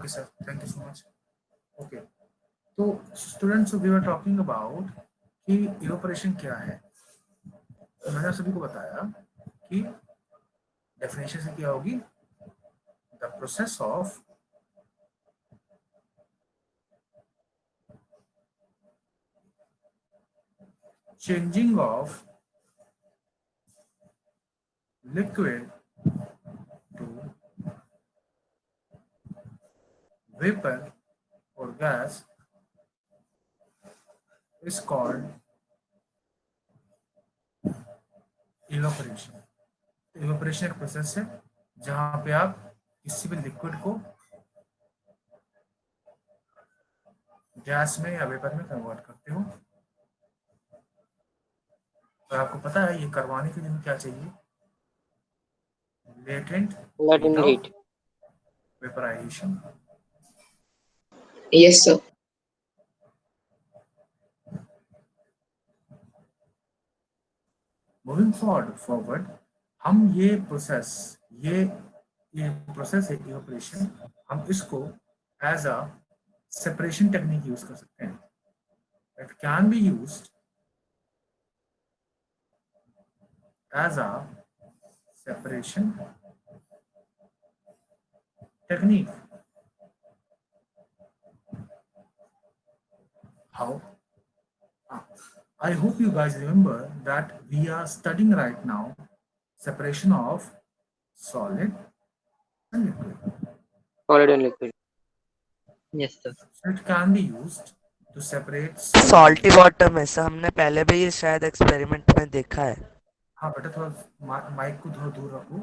Okay sir, thank you so much. Okay, तो students we were talking about कि evaporation क्या है। तो मैंने सभी को बताया कि डेफिनेशन से क्या होगी, the process of changing of liquid to vapor or gas is called evaporation. evaporation एक प्रोसेस है जहां पे आप किसी भी लिक्विड को गैस में या वेपर में कन्वर्ट करते हो। और आपको पता है ये करवाने के लिए क्या चाहिए, latent heat of heat. Vaporization. Yes, sir. Moving forward हम ये प्रोसेस है इवेपोरेशन, हम इसको as a separation technique use कर सकते हैं। It can be used as a separation technique. How? I hope you guys remember that we are studying right now separation of solid and liquid. Solid and liquid. Yes sir. So it can be used to separate salty water में से हमने पहले भी ये शायद experiment में देखा है। हाँ बेटा, थोड़ा माइक को थोड़ा दूर रखो,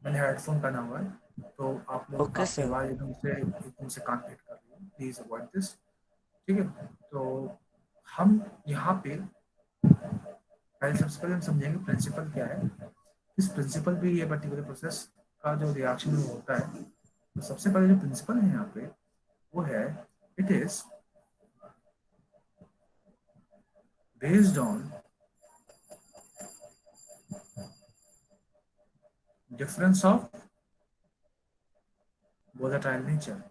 मैंने हेडफोन पहना हुआ है तो आप लोग ओके आपकी सर। आवाज एकदम से कॉन्टेक्ट कर रही है, प्लीज अवॉइड दिस। ठीक है, तो हम यहाँ पे पहले सबसे पहले हम समझेंगे प्रिंसिपल क्या है। इस प्रिंसिपल पे ये पर्टिकुलर प्रोसेस का जो रिएक्शन होता है, तो सबसे पहले जो प्रिंसिपल है यहाँ पे वो है, it is based on difference of volatile nature.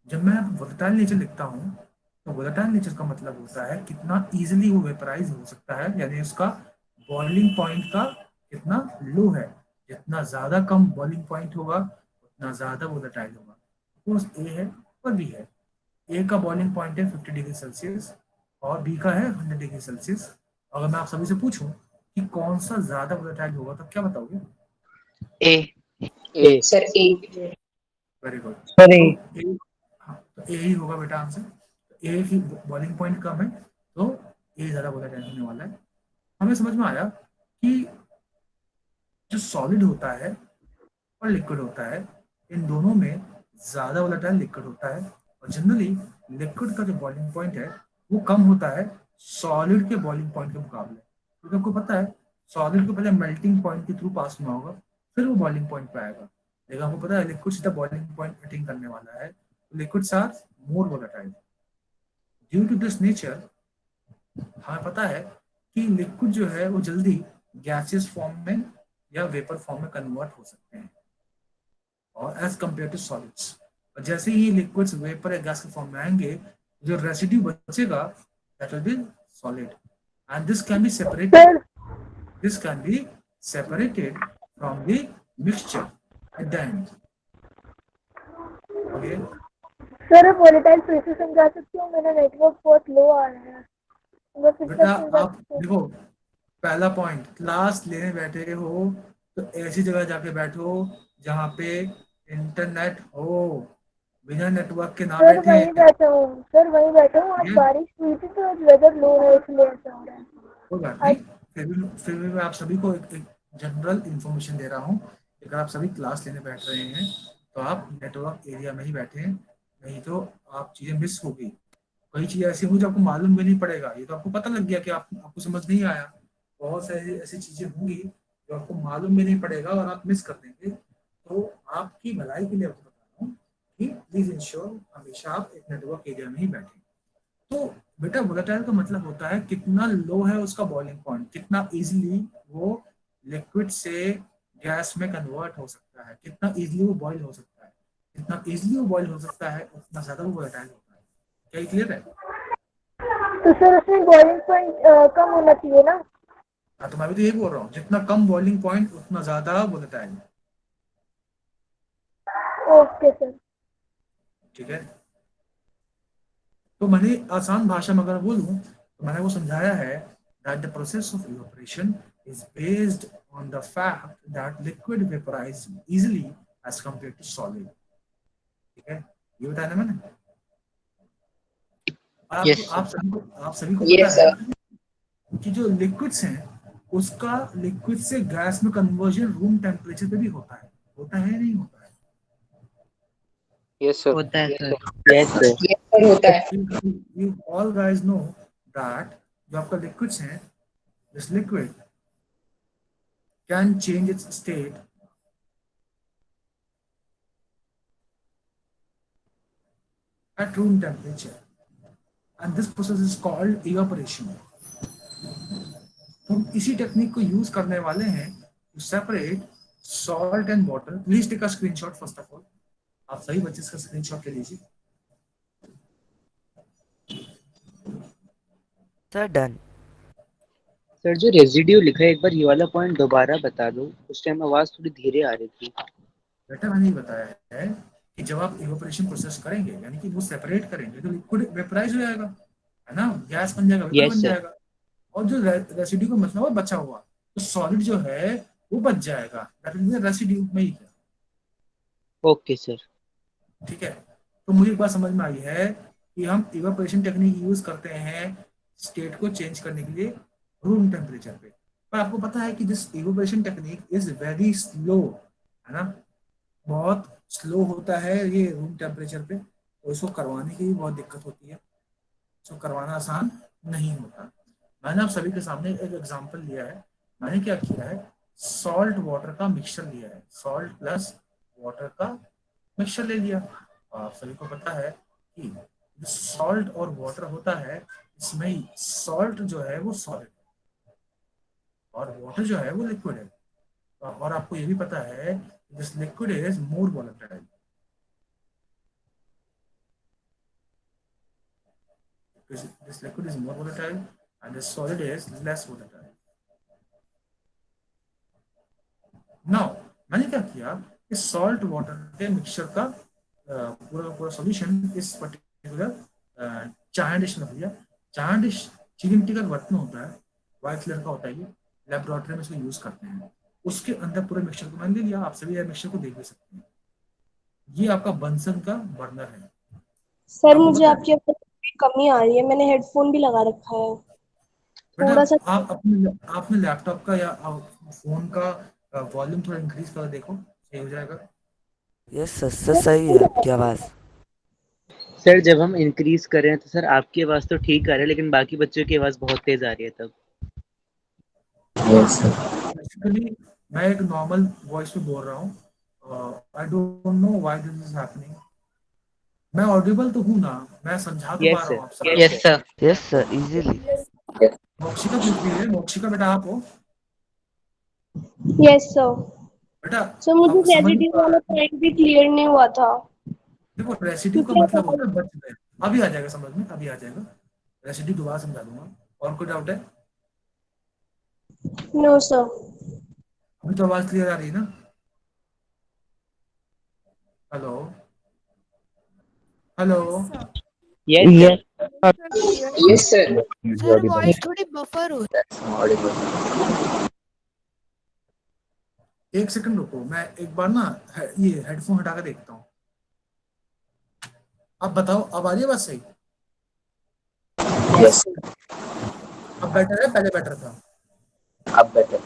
जब मैं वोलेटाइल नेचर लिखता हूँ तो वोलेटाइल नेचर का मतलब होता है कितना इजीली वो वेपराइज हो सकता है, यानी उसका बॉइलिंग पॉइंट का कितना लो है। जितना ज्यादा कम बॉइलिंग पॉइंट होगा उतना ज्यादा वोलेटाइल होगा। सपोज ए है और बी है, ए का बॉइलिंग पॉइंट है 50 डिग्री सेल्सियस और बी का है 100 डिग्री सेल्सियस। अगर मैं आप सभी से पूछूं कि कौन सा ज्यादा वोलेटाइल होगा तो क्या बताओगे? ए। Sir, A. Very good. Sir हाँ, तो ए ही होगा बेटा आंसर। ए की बॉइलिंग पॉइंट कम है तो ए ज्यादा वोलेटाइल होने वाला है। हमें समझ में आया कि जो सॉलिड होता है और लिक्विड होता है, इन दोनों में ज्यादा वोलेटाइल लिक्विड होता है और जनरली लिक्विड का जो बॉइलिंग पॉइंट है वो कम होता है सॉलिड के बॉइलिंग पॉइंट के मुकाबले। क्योंकि आपको पता है सॉलिड को पहले मेल्टिंग पॉइंट के थ्रू पास होना होगा, फिर वो बॉइलिंग पॉइंट पे आएगा। लेकिन आपको पता है लिक्विड सीधा बॉइलिंग पॉइंट अटेन करने वाला है, तो liquids are more volatile. Due to this nature हमें पता है कि लिक्विड जो है वो जल्दी गैसियस फॉर्म में या वेपर फॉर्म में कन्वर्ट हो सकते हैं और एज कंपेयर टू सॉलिड्स। और जैसे ही लिक्विड्स वेपर या गैस के फॉर्म में आएंगे, जो रेसिड्यू बचेगा that will be solid and this can be separated from the mixture at the end. Okay sir volatile pressure समझा सकती हूँ, मेरा नेटवर्क बहुत लो आ रहा है। बेटा आप देखो, पहला पॉइंट क्लास लेने बैठे हो तो ऐसी जगह जाके बैठो जहाँ पे इंटरनेट हो, बिना नेटवर्क के ना सर बैठे। वहीं बैठा हूँ सर, वहीं बैठा हूँ। आज बारिश हुई थी तो आज वेदर लो है इसलिए ऐसा हो रहा है। कोई बात नहीं, फिर भी मैं आप सभी को एक जनरल इंफॉर्मेशन दे रहा हूँ। अगर आप सभी क्लास लेने बैठ रहे हैं तो आप नेटवर्क एरिया में ही बैठे, नहीं तो आप चीज़ें मिस होगी। कई चीज़ें ऐसी होंगी जो आपको मालूम भी नहीं पड़ेगा। ये तो आपको पता लग गया कि आपको समझ नहीं आया। बहुत सारी ऐसी चीज़ें होंगी जो आपको मालूम भी नहीं पड़ेगा और आप मिस कर देंगे। तो आपकी भलाई के लिए आपको बता रहा हूँ कि प्लीज इंश्योर हमेशा आप एक नेटवर्क एरिया में ही बैठें। तो बेटा वोलेटाइल का मतलब होता है कितना लो है उसका बॉइलिंग पॉइंट, कितना इजीली वो लिक्विड से गैस में कन्वर्ट हो सकता है, कितना इजीली वो बॉईल हो सकता है, जितना इजीली वो बॉईल हो सकता है उतना ज्यादा वो वोलेटाइल होता है। क्या ये क्लियर है? तो सर उसमें बॉइलिंग पॉइंट कम होना चाहिए ना? हाँ, तो मैं भी तो यही बोल रहा हूँ, जितना कम बॉइलिंग पॉइंट उतना ज्यादा वोलेटाइल। Okay sir. ठीक है, तो मैंने आसान भाषा में अगर बोलूं तो मैंने वो समझाया है that the process of evaporation is based on the fact that liquid vaporise easily as compare to solid. ठीक है, ये बताया ना मैंने। Yes, आपको sir. आप सभी को पता Yes, है sir. कि जो लिक्विड्स हैं उसका लिक्विड से गैस में कन्वर्जन रूम टेम्परेचर पे भी होता है नहीं होता है? Yes, sir. होता है sir. Yes, sir. Yes, sir, होता है। You all guys know that जो आपका लिक्विड्स हैं, this liquid can change its state at room temperature and this process is called evaporation. हम इसी टेक्निक को यूज करने वाले हैं to separate salt and water. Please take a screenshot first of all. आप सही बच्चे इसका स्क्रीनशॉट ले लीजिए। Sir done. सर जो रेजिड्यू लिखा है एक बार ये वाला पॉइंट दोबारा बता दो, उस टाइम आवाज थोड़ी धीरे आ रही थी। बेटा मैंने ये बताया है कि जब आप इवेपोरेशन प्रोसेस करेंगे यानी कि वो सेपरेट करेंगे तो लिक्विड वेपराइज हो जाएगा, है ना, गैस बन जाएगा, वेपर यस बन सर। जाएगा, और जो रेसिड्यू का मतलब है बचा हुआ तो सॉलिड जो है वो बच जाएगा, दैट मींस रेसिड्यू में ही है। Okay sir. ठीक है, तो मुझे एक बात समझ में आई है कि हम इवेपोरेशन टेक्निक यूज करते हैं स्टेट को चेंज करने के लिए रूम टेम्परेचर पे, पर आपको पता है कि this evaporation technique is very slow, है ना, बहुत स्लो होता है ये रूम टेम्परेचर पे, तो इसको करवाने की भी बहुत दिक्कत होती है, इसको करवाना आसान नहीं होता। मैंने आप सभी के सामने एक एग्जांपल लिया है। मैंने क्या किया है, सॉल्ट वाटर का मिक्सचर लिया है, सॉल्ट प्लस वाटर का मिक्सचर ले लिया। आप सभी को पता है कि जो सॉल्ट और वाटर होता है इसमें सॉल्ट जो है वो सॉलिड और वाटर जो है वो लिक्विड है, और आपको ये भी पता है this liquid is more volatile. This liquid is more volatile and the solid is less volatile. Now, मैंने क्या किया, इस सॉल्ट वाटर के मिक्सचर का पूरा पूरा सॉल्यूशन इस पर्टिकुलर चाय डिश में लिया। चाय डिश चिकन का बर्तन होता है, व्हाइट कलर का होता है, ये लेबोरेटरी में इसको यूज करते हैं। उसके अंदर पूरे मिक्सचर को मैंने ले लिया, आप सभी ये मिक्सचर को देख भी सकते हैं। ये आपका बंसन का बर्नर है। सर आपको मुझे पता है आपकी आवाज में कमी आ रही है, मैंने हेडफोन भी लगा रखा है। बेटा, थोड़ा सा। आप अपने लैपटॉप का या फोन का वॉल्यूम थोड़ा इंक्रीज कर देखो, सही हो जाएगा। यस सर सही है आपकी आवाज़। सर जब हम इंक्रीज कर रहे हैं तो सर आपकी आवाज तो ठीक आ रही है लेकिन बाकी बच्चों की आवाज बहुत तेज आ रही है तब। हाँ, बेसिकली मैं एक नॉर्मल वॉइस पे बोल रहा हूँ, I don't know why this is happening. मैं ऑडिबल तो हूँ ना, मैं समझा तो पा यस रहा हूँ सर। आपसे। Yes, sir. Yes sir easily. Mokshika पूछ रही है, मोक्षिका बेटा आप हो? Yes sir. बेटा सर मुझे अब समझ में रेजिड्यू आ रहा वाला है? पॉइंट भी क्लियर नहीं हुआ था। देखो रेसिड्यू का मतलब होता है बच गए, अभी आ जाएगा समझ में, अभी आ जाएगा, रेसिड्यू दोबारा समझा दूंगा। और कोई डाउट है? No sir. अभी तो आवाज क्लियर आ रही है ना? Hello hello. Yes sir. Yes, sir. Sir voice थोड़ी बफर हो एक सेकंड रुको, मैं एक बार ना ये हेडफोन हटा के देखता हूँ। अब बताओ, अब आ रही है बात सही? यस अब बेटर है, पहले बेटर था? अब बेटर।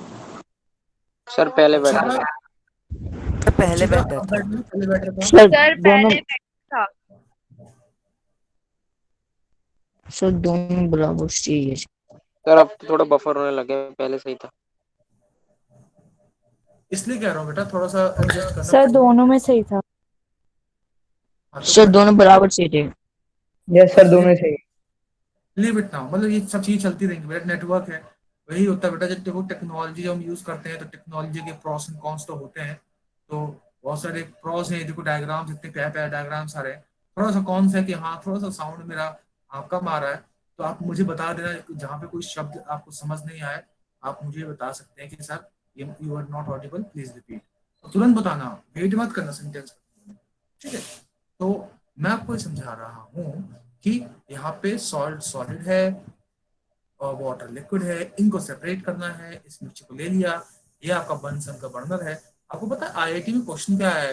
सर पहले मोक्षिका बेटर। पहले मोक्षिका बेटर अब था। बेटर, पहले बेटर था? सर पहले था। सर दोनों बराबर चाहिए। सर अब थोड़ा बफर होने लगे, पहले सही था। इसलिए कह रहा हूँ बेटा थोड़ा सा एडजस्ट करना सर पड़ेगा। दोनों में सही था। हाँ, सर दोनों बराबर चाहिए थे। यस सर दोनों सही। लीव इट नाउ, मतलब ये सब चीजें चलती रहेंगी बेटा, नेटवर्क है, वही होता है बेटा, जब देखो टेक्नोलॉजी जब हम यूज करते हैं तो टेक्नोलॉजी के प्रॉस एंड कॉन्स तो होते हैं। तो बहुत सारे प्रॉस हैं, देखो डायग्राम्स इतने प्यारे प्यारे डायग्राम्स आ रहे हैं। थोड़ा सा कॉन्स है कि हाँ थोड़ा सा साउंड मेरा आपका आ रहा है, तो आप मुझे बता देना जहाँ पे कोई शब्द आपको समझ नहीं आए, आप मुझे बता सकते हैं कि sir you are not audible, please repeat. तो तुरंत बताना, वेट मत करना सेंटेंस, ठीक है। तो मैं आपको ये समझा रहा हूँ कि यहाँ पे सॉल्ट सॉलिड है और वाटर लिक्विड है, इनको सेपरेट करना है। इस मिक्सचर को ले लिया, ये आपका बंसन का बर्नर है। आपको पता है आईआईटी में क्वेश्चन क्या है?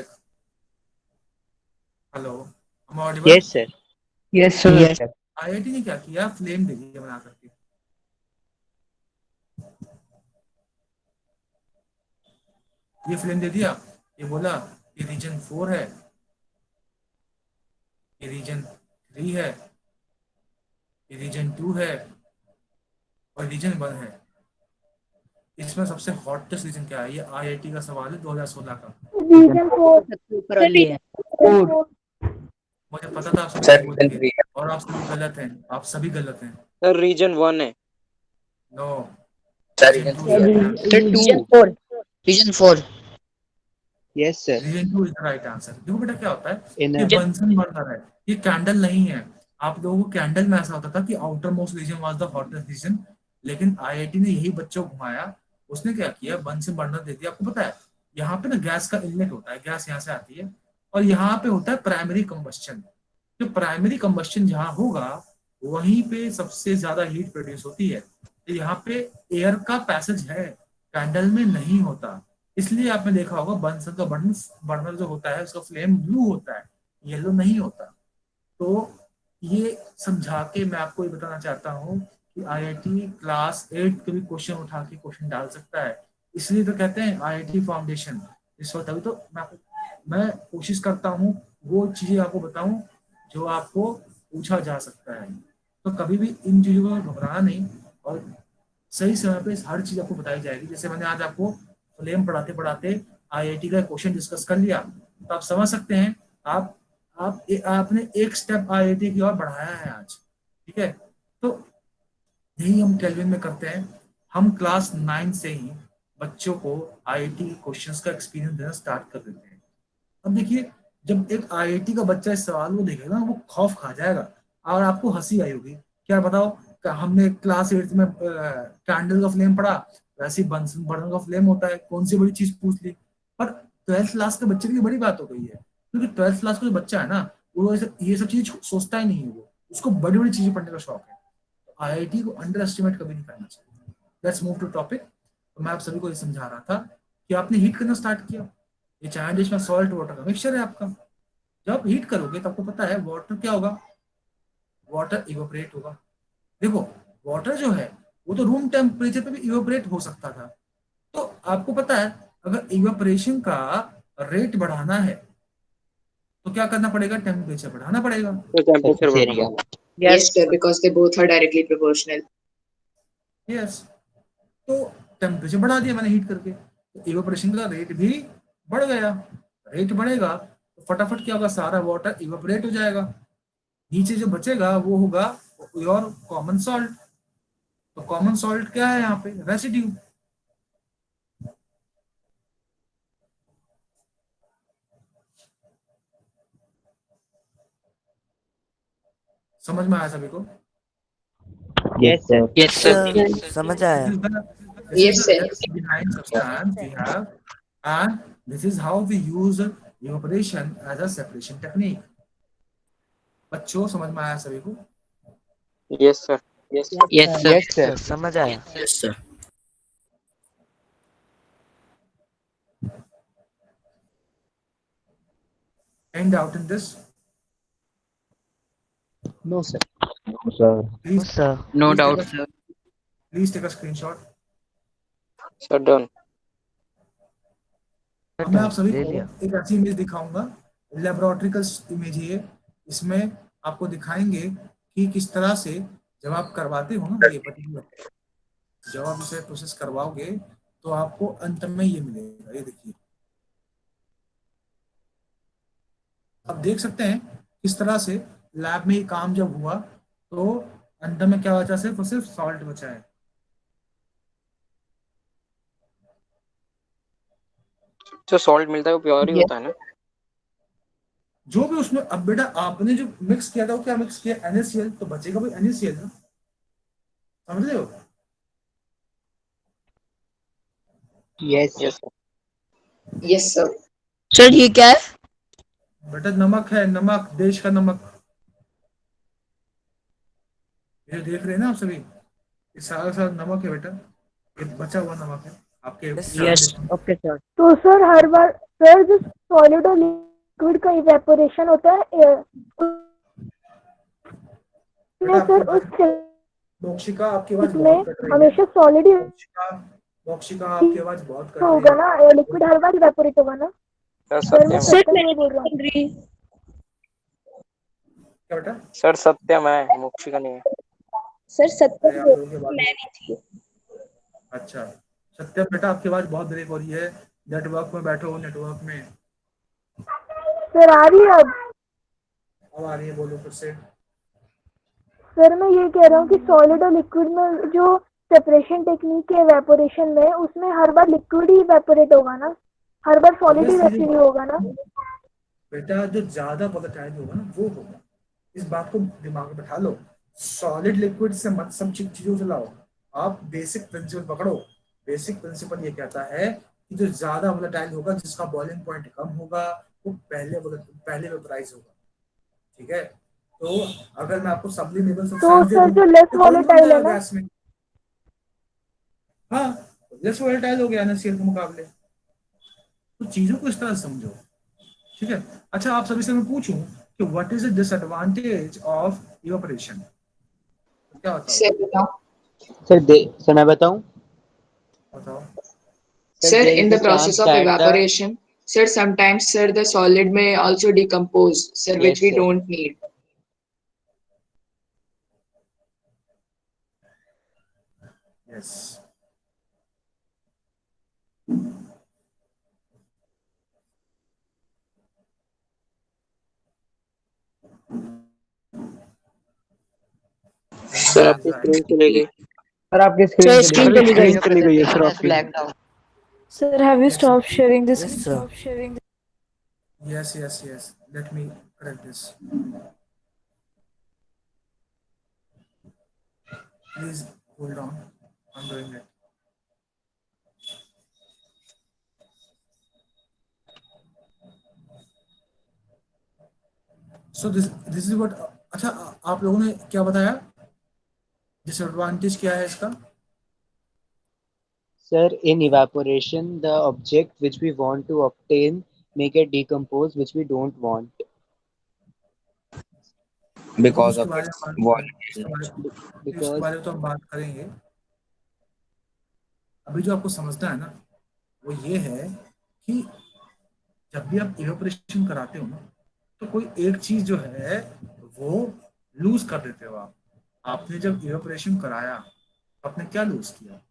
हेलो, हम Audible? Yes sir. Yes, sir. Yes. IIT ने क्या किया, फ्लेम दे दिया बना करके। ये फ्लेम दे दिया, ये बोला ये रीजन 4 है, ये रीजन 3 है, ये रीजन 2 है और रीजन 1 है। इसमें सबसे हॉटेस्ट रीजन क्या है? ये आईआईटी का सवाल है 2016 का। रीजन 4। सबसे ऊपर वाली है। Food. मुझे पता था आप सभी सर झूठ रीजन बोलेंगे 3 और आप सभी गलत हैं, आप सभी गलत हैं। सर रीजन 1 है। No, sir region region 2 is right answer. Sir Region 2। 4. Region 4. Yes sir. Region 2 is the right answer. देखो बेटा क्या होता है, इन ये बंसन बर्नर है, ये कैंडल नहीं है। आप लोगों को कैंडल में ऐसा होता था कि outermost region was the hottest region, लेकिन आईआईटी ने यही बच्चों को घुमाया। उसने क्या किया, बंसन बर्नर दे दिया। आपको पता है यहाँ पे ना गैस का इनलेट होता है, गैस यहाँ से आती है और यहाँ पे होता है प्राइमरी कंबस्शन। जो प्राइमरी कंबस्शन जहाँ होगा वहीं पे सबसे ज्यादा हीट प्रोड्यूस होती है। तो यहाँ पे एयर का पैसेज है, कैंडल में नहीं होता। इसलिए आपने देखा होगा बंसन का बर्नर बर्नर जो होता है उसका फ्लेम ब्लू होता है, येलो नहीं होता। तो ये समझा के मैं आपको ये बताना चाहता हूँ कि आईआईटी क्लास 8 के भी क्वेश्चन उठा के क्वेश्चन डाल सकता है। इसलिए तो कहते हैं आईआईटी फाउंडेशन। इस वक्त अभी तो मैं कोशिश करता हूँ वो चीजें आपको बताऊं जो आपको पूछा जा सकता है। तो कभी भी इन चीजों को घबराना नहीं और सही समय पे हर चीज आपको बताई जाएगी। जैसे मैंने आज आपको फ्लेम पढ़ाते पढ़ाते आईआईटी का क्वेश्चन डिस्कस कर लिया, तो आप समझ सकते हैं आप आपने एक स्टेप आईआईटी की ओर बढ़ाया है आज, ठीक है। तो यही हम केल्विन में करते हैं। हम क्लास 9 से ही बच्चों को आईआईटी क्वेश्चंस का एक्सपीरियंस देना स्टार्ट कर देते हैं। अब देखिए, जब एक आईआईटी का बच्चा इस सवाल को देखेगा ना वो खौफ खा जाएगा और आपको हंसी आई होगी। क्या बताओ, हमने क्लास 8 में कैंडल का फ्लेम पढ़ा, वैसे ही बंसन बर्नर का फ्लेम होता है, कौन सी बड़ी चीज पूछ ली। पर 12th क्लास के बच्चे के लिए बड़ी बात हो गई है, क्योंकि 12th क्लास का जो बच्चा है ना वो ये सब चीज सोचता ही नहीं है, वो उसको बड़ी बड़ी चीजें पढ़ने का शौक है। तो आईआईटी को अंडर एस्टिमेट कभी नहीं करना चाहिए। Let's move to topic. तो मैं आप सभी को ये समझा रहा था कि आपने हीट करना स्टार्ट किया। ये चाय डिश में सॉल्ट वाटर का मिक्सचर है आपका। जब आप हीट करोगे तो आपको पता है वाटर क्या होगा, वाटर इवेपोरेट होगा। देखो वाटर जो है वो तो रूम टेम्परेचर पे भी इवेपोरेट हो सकता था। तो आपको पता है अगर इवेपोरेशन का रेट बढ़ाना है तो क्या करना पड़ेगा, टेम्परेचर बढ़ाना पड़ेगा। तो टेम्परेचर बढ़ाना। Yes, sir, because they both are directly proportional. Yes, तो टेम्परेचर बढ़ा दिया मैंने हीट करके, तो इवेपोरेशन का रेट भी बढ़ गया। रेट बढ़ेगा तो फटाफट क्या होगा, सारा वाटर इवेपोरेट हो जाएगा। नीचे जो बचेगा वो होगा योर कॉमन सॉल्ट। तो कॉमन सॉल्ट क्या है यहाँ पे, रेसिड्यू। समझ में आया सभी को? Yes sir. यस सर, समझ आया। Yes, sir. Behind substance we have, and this is how we use evaporation as a separation technique. बच्चों समझ में आया सभी को? Yes sir. Yes sir. Yes sir. समझ आया। Yes sir. Any doubt in this? No sir. Please, sir no please doubt take a- sir. please take a screenshot. Sir done. अब मैं आप सभी ले को लिया। एक ऐसी इमेज दिखाऊंगा, लेबोरेटरी का इमेज है ये। इसमें आपको दिखाएंगे कि किस तरह से जब आप करवाते हो ना ये पर्टिकुलर, जब आप इसे प्रोसेस करवाओगे तो आपको अंत में ये मिलेगा। ये देखिए, आप देख सकते हैं किस तरह से लैब में ये काम जब हुआ तो अंत में क्या बचा, सिर्फ और सिर्फ सॉल्ट बचा है। जो सॉल्ट मिलता है वो प्योर ही होता है ना? जो भी उसमें, अब बेटा आपने जो मिक्स किया था वो क्या मिक्स किया, NaCl, तो बचेगा भाई NaCl ना, समझ रहे हो? Yes yes sir. Sir. Yes, sir. Sir ये क्या है? बेटा नमक है, नमक, देश का नमक। ये देख रहे हैं ना आप सभी, ये सारा सारा नमक है बेटा, ये बचा हुआ नमक है आपके yes yes sir. Okay sir. तो सर हर बार सर जो सॉलिड और लिक्विड का इवेपोरेशन होता है बेटा उसमें आपकी सर आवाज, उस मोक्षिका आपकी आवाज में बहुत कट रही है। हमेशा सॉलिड ही मोक्षिका, मोक्षिका आपकी आवाज बहुत कट रही होगा है। ना, लिक्विड हर बार इवेपोरेट होगा ना? सर सर मैं सत्यम है। सर सत्तर मैं में बोल रहा हूँ। बोल रही। क्या बेटा? सर सत्यम है, मोक्षिका नहीं है। सर अरे 70 आप बोल लोगों की रही, आवाज, मैं नहीं थी। अच्छा सत्यम बेटा आपकी आवाज बहुत ब्रेक हो रही है, नेटवर्क में बैठो, नेटवर्क में। सर आ रही है अब? अब आ रही है, बोलो फिर से। सर मैं ये कह रहा हूँ कि सॉलिड और लिक्विड में जो सेपरेशन टेक्निक है इवेपोरेशन में, उसमें हर बार लिक्विड ही इवेपोरेट होगा ना, हर बार सॉलिड ही Obviously, वैसे ही होगा ना? बेटा जो ज्यादा वोलेटाइल होगा ना वो होगा, इस बात को दिमाग में बैठा लो। सॉलिड लिक्विड से मत सब चीजों से लाओ, आप बेसिक प्रिंसिपल पकड़ो। बेसिक प्रिंसिपल ये कहता है कि जो ज्यादा वोलेटाइल होगा, जिसका बॉइलिंग पॉइंट कम होगा, वो पहले वेपराइज होगा, ठीक है? तो अगर मैं आपको सब्लिमेबल तो सब्सटेंस दे सर दूं जो लेस तो तुरंत बन वॉलेटाइल है जाएगा ना? गैस में। हाँ, लेस वोलेटाइल हो गया NaCl के मुकाबले। तो चीजों को इस तरह से समझो, ठीक है? अच्छा आप सभी से मैं पूछूं कि what is the disadvantage of evaporation, क्या Sir, बताओ? now, सर मैं बताऊं? बताओ। Sir sir, there in is a the process chance of that the evaporation, sir, sometimes, sir, the solid may also decompose, sir, which yes we sir. don't need. Yes, sir आपकी screen चली गई। Sir आपकी screen screen चली गई। चली गई है sir आपकी। Sir, have you yes, stopped sharing this? Yes sir. yes, yes, yes, let me correct this, please hold on, I'm doing it. So this is what, अच्छा आप लोगों ने क्या बताया, डिसएडवांटेज क्या है इसका? Sir, in evaporation, the object which we want to obtain may get decomposed, which we don't want. because उसके बारे में उसके Because बारे में तो हम बात करेंगे। अभी जो आपको समझना है ना वो ये है कि जब भी आप इवेपोरेशन कराते हो ना, तो कोई एक चीज जो है वो लूज कर देते हो आप। आपने जब इवेपोरेशन कराया, आपने क्या लूज किया?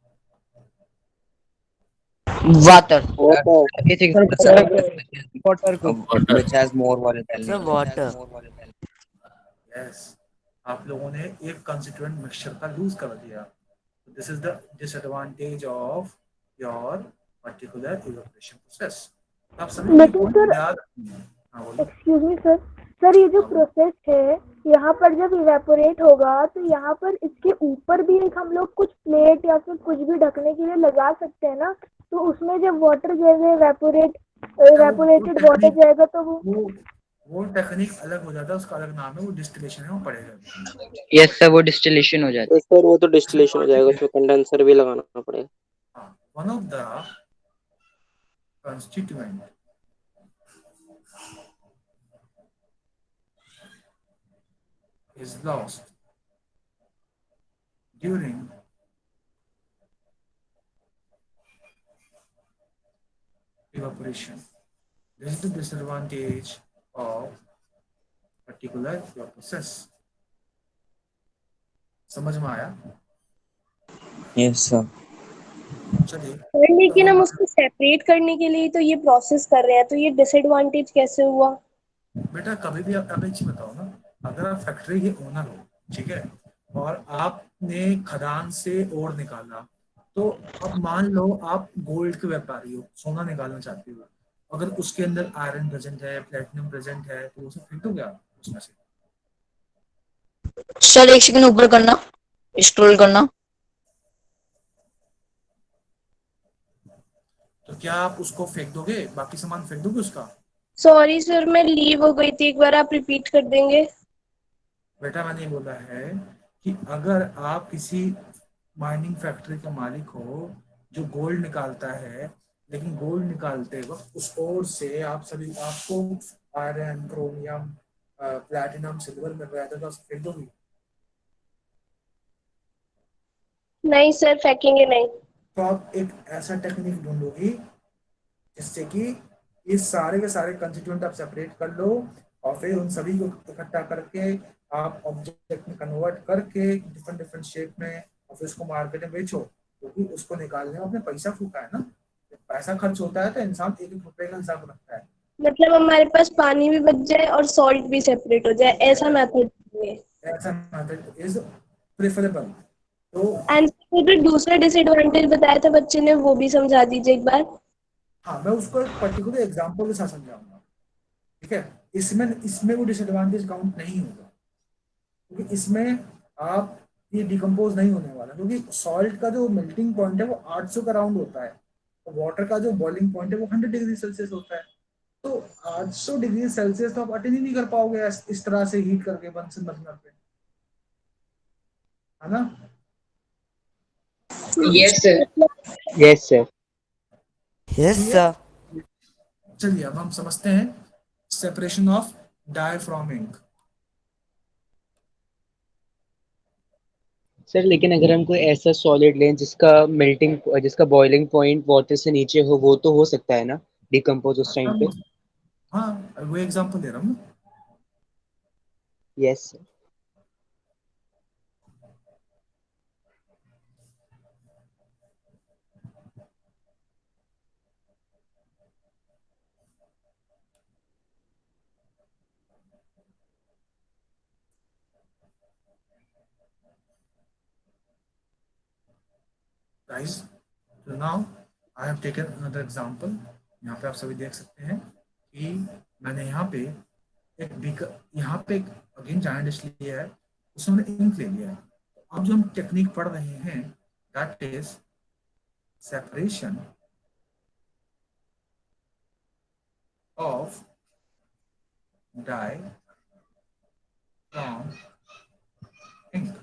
वाटर। वाटर। वाटर को which has more volatile sir nature. Water. Yes, आप लोगों ने एक कंस्टिट्यूएंट मिक्सचर का लूज कर दिया। This is the disadvantage of your particular evaporation process. आप सभी को ये लेकिन पॉइंट सर याद रखना है। हाँ बोलो। एक्सक्यूज मी सर, सर ये जो हाँ बोलो। प्रोसेस है यहाँ पर जब इवेपोरेट होगा तो यहाँ पर इसके ऊपर भी एक हम लोग कुछ प्लेट या फिर कुछ भी ढकने के लिए लगा सकते हैं ना? तो उसमें जब वाटर जैसे इवेपोरेटेड वाटर टेक्निक, जाएगा तो वो टेक्निक अलग हो जाता है, उसका अलग नाम है, वो डिस्टिलेशन है, वो पड़ेगा। यस सर वो डिस्टिलेशन हो जाती तो सर वो तो डिस्टिलेशन हो जाएगा, उसमें कंडेंसर भी लगाना पड़ेगा। One of the constituent is lost during evaporation. This is the disadvantage of particular process. समझ में आया? Yes sir. चलिए, सर लेकिन तो हम उसको सेपरेट करने के लिए तो ये प्रोसेस कर रहे हैं, तो ये डिसएडवांटेज कैसे हुआ? बेटा कभी भी आप एक चीज बताओ ना, अगर आप फैक्ट्री के ओनर हो, ठीक है, और आपने खदान से ओर निकाला, तो अब मान लो आप गोल्ड के व्यापारी हो, सोना निकालना चाहते हो, अगर उसके अंदर आयरन प्रेजेंट है, प्लेटिनम प्रेजेंट है, तो उसे फेंक दो क्या उसमें से? सर एक सेकंड ऊपर करना, स्क्रॉल करना। तो क्या आप उसको फेंक दोगे, बाकी सामान फेंक दोगे उसका? सॉरी सर, मैं लीव हो गई थी, एक बार आप रिपीट कर देंगे? बेटा मैंने ये बोला है कि अगर आप किसी माइनिंग फैक्ट्री का मालिक हो जो गोल्ड निकालता है, लेकिन गोल्ड निकालते वक्त उस ओर से आप सभी आपको आयरन, क्रोमियम, प्लैटिनम, सिल्वर मिल रहा है, तो आप फेंक दोगे? नहीं सर, फेंकेंगे नहीं। तो आप एक ऐसा टेक्निक ढूंढोगी जिससे कि ये सारे के सारे कंस्टिट्यूएंट आप सेपरेट कर लो और फिर उन सभी को इकट्ठा करके आप ऑब्जेक्ट में कन्वर्ट करके डिफरेंट डिफरेंट शेप में और फिर उसको मार्केट में बेचो, क्योंकि उसको निकालने में आपने पैसा फूका है ना। जब पैसा खर्च होता है तो इंसान एक एक रुपए का हिसाब रखता है। मतलब हमारे पास पानी भी बच जाए और सॉल्ट भी सेपरेट हो जाए, ऐसा मेथड है। ऐसा मेथड इज प्रेफरेबल। तो एंड जो दूसरा डिसएडवांटेज बताया था बच्चे ने, वो भी समझा दीजिए एक बार। हाँ, मैं उसको एक पर्टिकुलर एग्जांपल के साथ समझाऊंगा, ठीक है? इसमें इसमें वो डिसएडवांटेज काउंट नहीं होगा, क्योंकि इसमें आप ये डिकम्पोज नहीं होने वाला, क्योंकि सॉल्ट का जो मेल्टिंग पॉइंट है वो 800 का राउंड होता है और वाटर का जो बॉइलिंग पॉइंट है वो 100 डिग्री सेल्सियस होता है। तो 800 डिग्री सेल्सियस तो आप अटेन ही नहीं कर पाओगे इस तरह से हीट करके बंसन बर्नर पे, है ना? Yes sir. Yes sir. Yes sir. चलिए अब हम समझते हैं separation of dye from ink. Sir लेकिन अगर हम कोई ऐसा सॉलिड लें जिसका बॉइलिंग पॉइंट वाटर से नीचे हो, वो तो हो सकता है ना डिकम्पोज उस टाइम पे? हाँ, वो एग्जांपल दे रहा हूँ। Yes sir. Guys, so now I have taken another example। यहाँ पे आप सभी देख सकते हैं कि मैंने यहाँ पे एक बीकर, यहाँ पे एक अगेन जायंट डिश लिया है, उसमें मैंने इंक ले लिया है। अब जो हम टेक्निक पढ़ रहे हैं that is separation of dye from ink,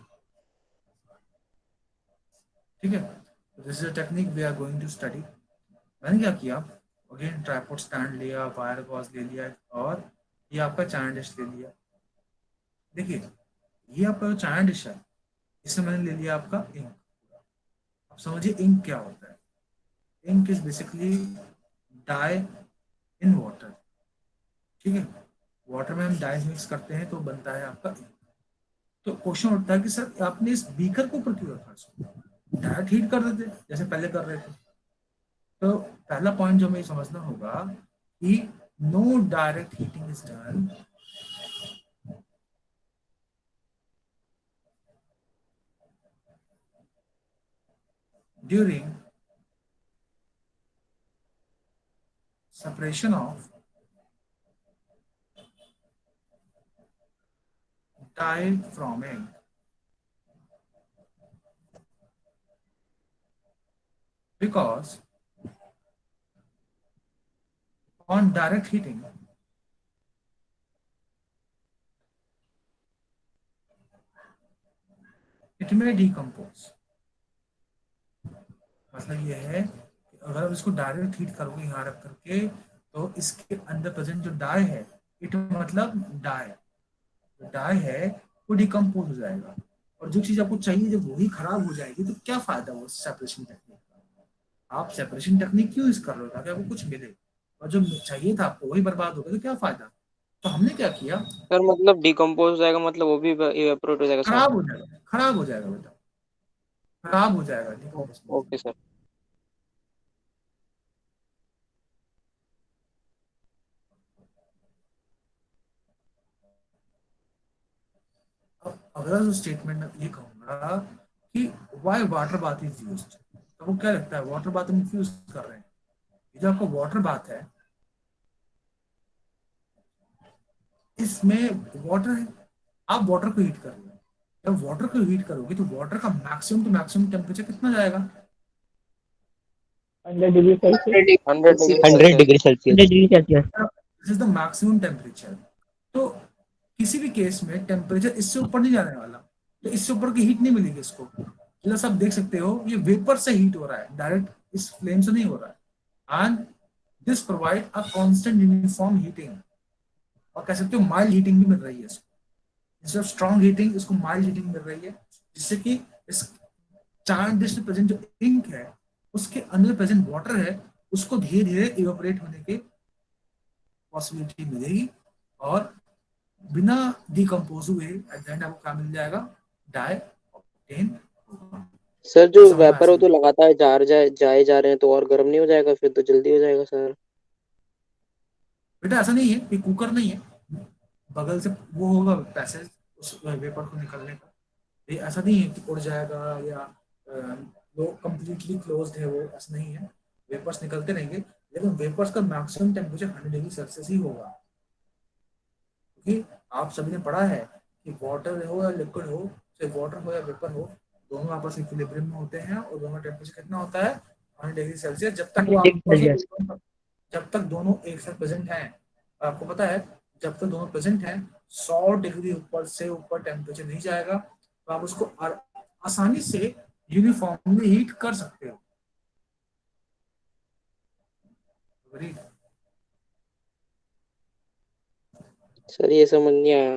ठीक है? This is a technique we are going to study. मैंने क्या किया, अगेन ट्राइपॉड स्टैंड लिया, वायर गॉज ले लिया और ये आपका चाइना डिश ले लिया। देखिए ये आपका जो चाइना डिश है, इसमें मैंने ले लिया आपका इंक। अब समझिए इंक क्या होता है। Ink is basically dye in water, ठीक है? वाटर में हम डाई मिक्स करते हैं तो बनता है आपका इंक। तो क्वेश्चन उठता है कि सर आपने इस बीकर को ऊपर क्यों रखा, इसको डायरेक्ट हीट कर देते जैसे पहले कर रहे थे। तो पहला पॉइंट जो हमें समझना होगा कि no direct heating is done during separation of dye from ink, because on direct heating it may decompose। मतलब ये है कि अगर आप इसको डायरेक्ट हीट करोगे यहाँ रख करके तो इसके अंदर प्रेजेंट जो डाई है, इट मतलब डाई है वो डिकम्पोज हो जाएगा, और जो चीज आपको चाहिए जब वही खराब हो जाएगी तो क्या फायदा वो सेपरेशन टेक्निक का? आप सेपरेशन टेक्निक क्यों यूज कर रहे हो? ताकि आपको कुछ मिले, और जो चाहिए था आपको वही बर्बाद हो गया तो क्या फायदा? तो हमने क्या किया, सर मतलब डिकम्पोज हो जाएगा, मतलब वो भी इवेपोरेट हो जाएगा सर? खराब हो जाएगा, खराब हो जाएगा बेटा, खराब हो जाएगा डिकम्पोज। Okay sir. अगर स्टेटमेंट में ये कहूंगा कि why water bath is used, तो वो क्या लगता है वाटर बाथ हम यूज कर रहे हैं? ये जो आपका वाटर बाथ है इसमें वाटर है, आप वाटर को हीट कर रहे हो। जब वाटर को हीट करोगे तो वाटर का मैक्सिमम टू मैक्सिमम टेम्परेचर कितना जाएगा? 100 degree 100 degree Celsius. This is the maximum temperature. तो किसी भी केस में टेम्परेचर इससे ऊपर नहीं जाने वाला, तो इससे ऊपर की हीट नहीं मिलेगी इसको। जैसा आप देख सकते हो ये वेपर से हीट हो रहा है, डायरेक्ट इस फ्लेम से नहीं हो रहा है। And this provide a constant uniform heating, और कह सकते हो माइल्ड हीटिंग भी मिल रही है इसको। इंस्टेड ऑफ स्ट्रॉन्ग हीटिंग इसको माइल्ड हीटिंग मिल रही है, जिससे कि इस चार्ट डिश में प्रेजेंट जो इंक है उसके अंदर प्रेजेंट वाटर है उसको धीरे धीरे इवेपोरेट होने की पॉसिबिलिटी मिलेगी, और बिना डिकम्पोज हुए एट द एंड आपको क्या मिल जाएगा? डाई ऑक्टेन होगा। सर जो समझ में आया वेपर हो सभी? तो लगातार जाए जा रहे हैं तो और गर्म नहीं हो जाएगा? फिर तो जल्दी हो जाएगा सर। बेटा ऐसा नहीं है कि कुकर नहीं है, बगल से वो होगा पैसेज उस वेपर को निकलने का। ये ऐसा नहीं है कि उड़ जाएगा या वो कंप्लीटली क्लोज्ड है, वो ऐसा नहीं है। वेपर्स निकलते रहेंगे, लेकिन वेपर्स का मैक्सिमम टेम्परेचर 100 डिग्री सेल्सियस ही होगा। क्योंकि आप सभी ने पढ़ा है कि वाटर हो या लिक्विड हो, चाहे वाटर हो या वेपर हो, दोनों आपस में इक्विलिब्रियम में होते हैं और दोनों टेम्परेचर कितना होता है? 100 डिग्री सेल्सियस। जब तक वो आपस में जब तक दोनों एक साथ प्रेजेंट हैं, और आपको पता है जब तक दोनों प्रेजेंट हैं 100 डिग्री ऊपर से ऊपर टेम्परेचर नहीं जाएगा, तो आप उसको आसानी से यूनिफॉर्मली हीट कर सकते हो। सर ये समझ नहीं आया।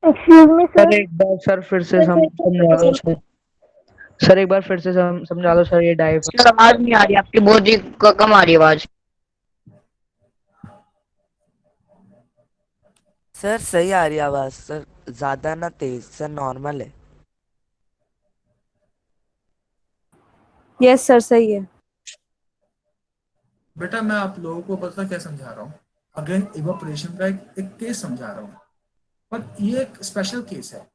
Excuse me sir. एक बार सर फिर से समझा दो सर। सर एक बार फिर से समझा दो सर, ये डाइव। सर आवाज नहीं आ रही आपकी, बहुत ही कम आ रही है आवाज। सर सही आ रही है आवाज सर, ज्यादा ना तेज सर, नॉर्मल है। यस सर सही है। बेटा मैं आप लोगों को पता क्या समझा रहा हूँ? अगेन इवापोरेशन का एक केस समझा रहा हूँ, पर ये एक स्पेशल केस है,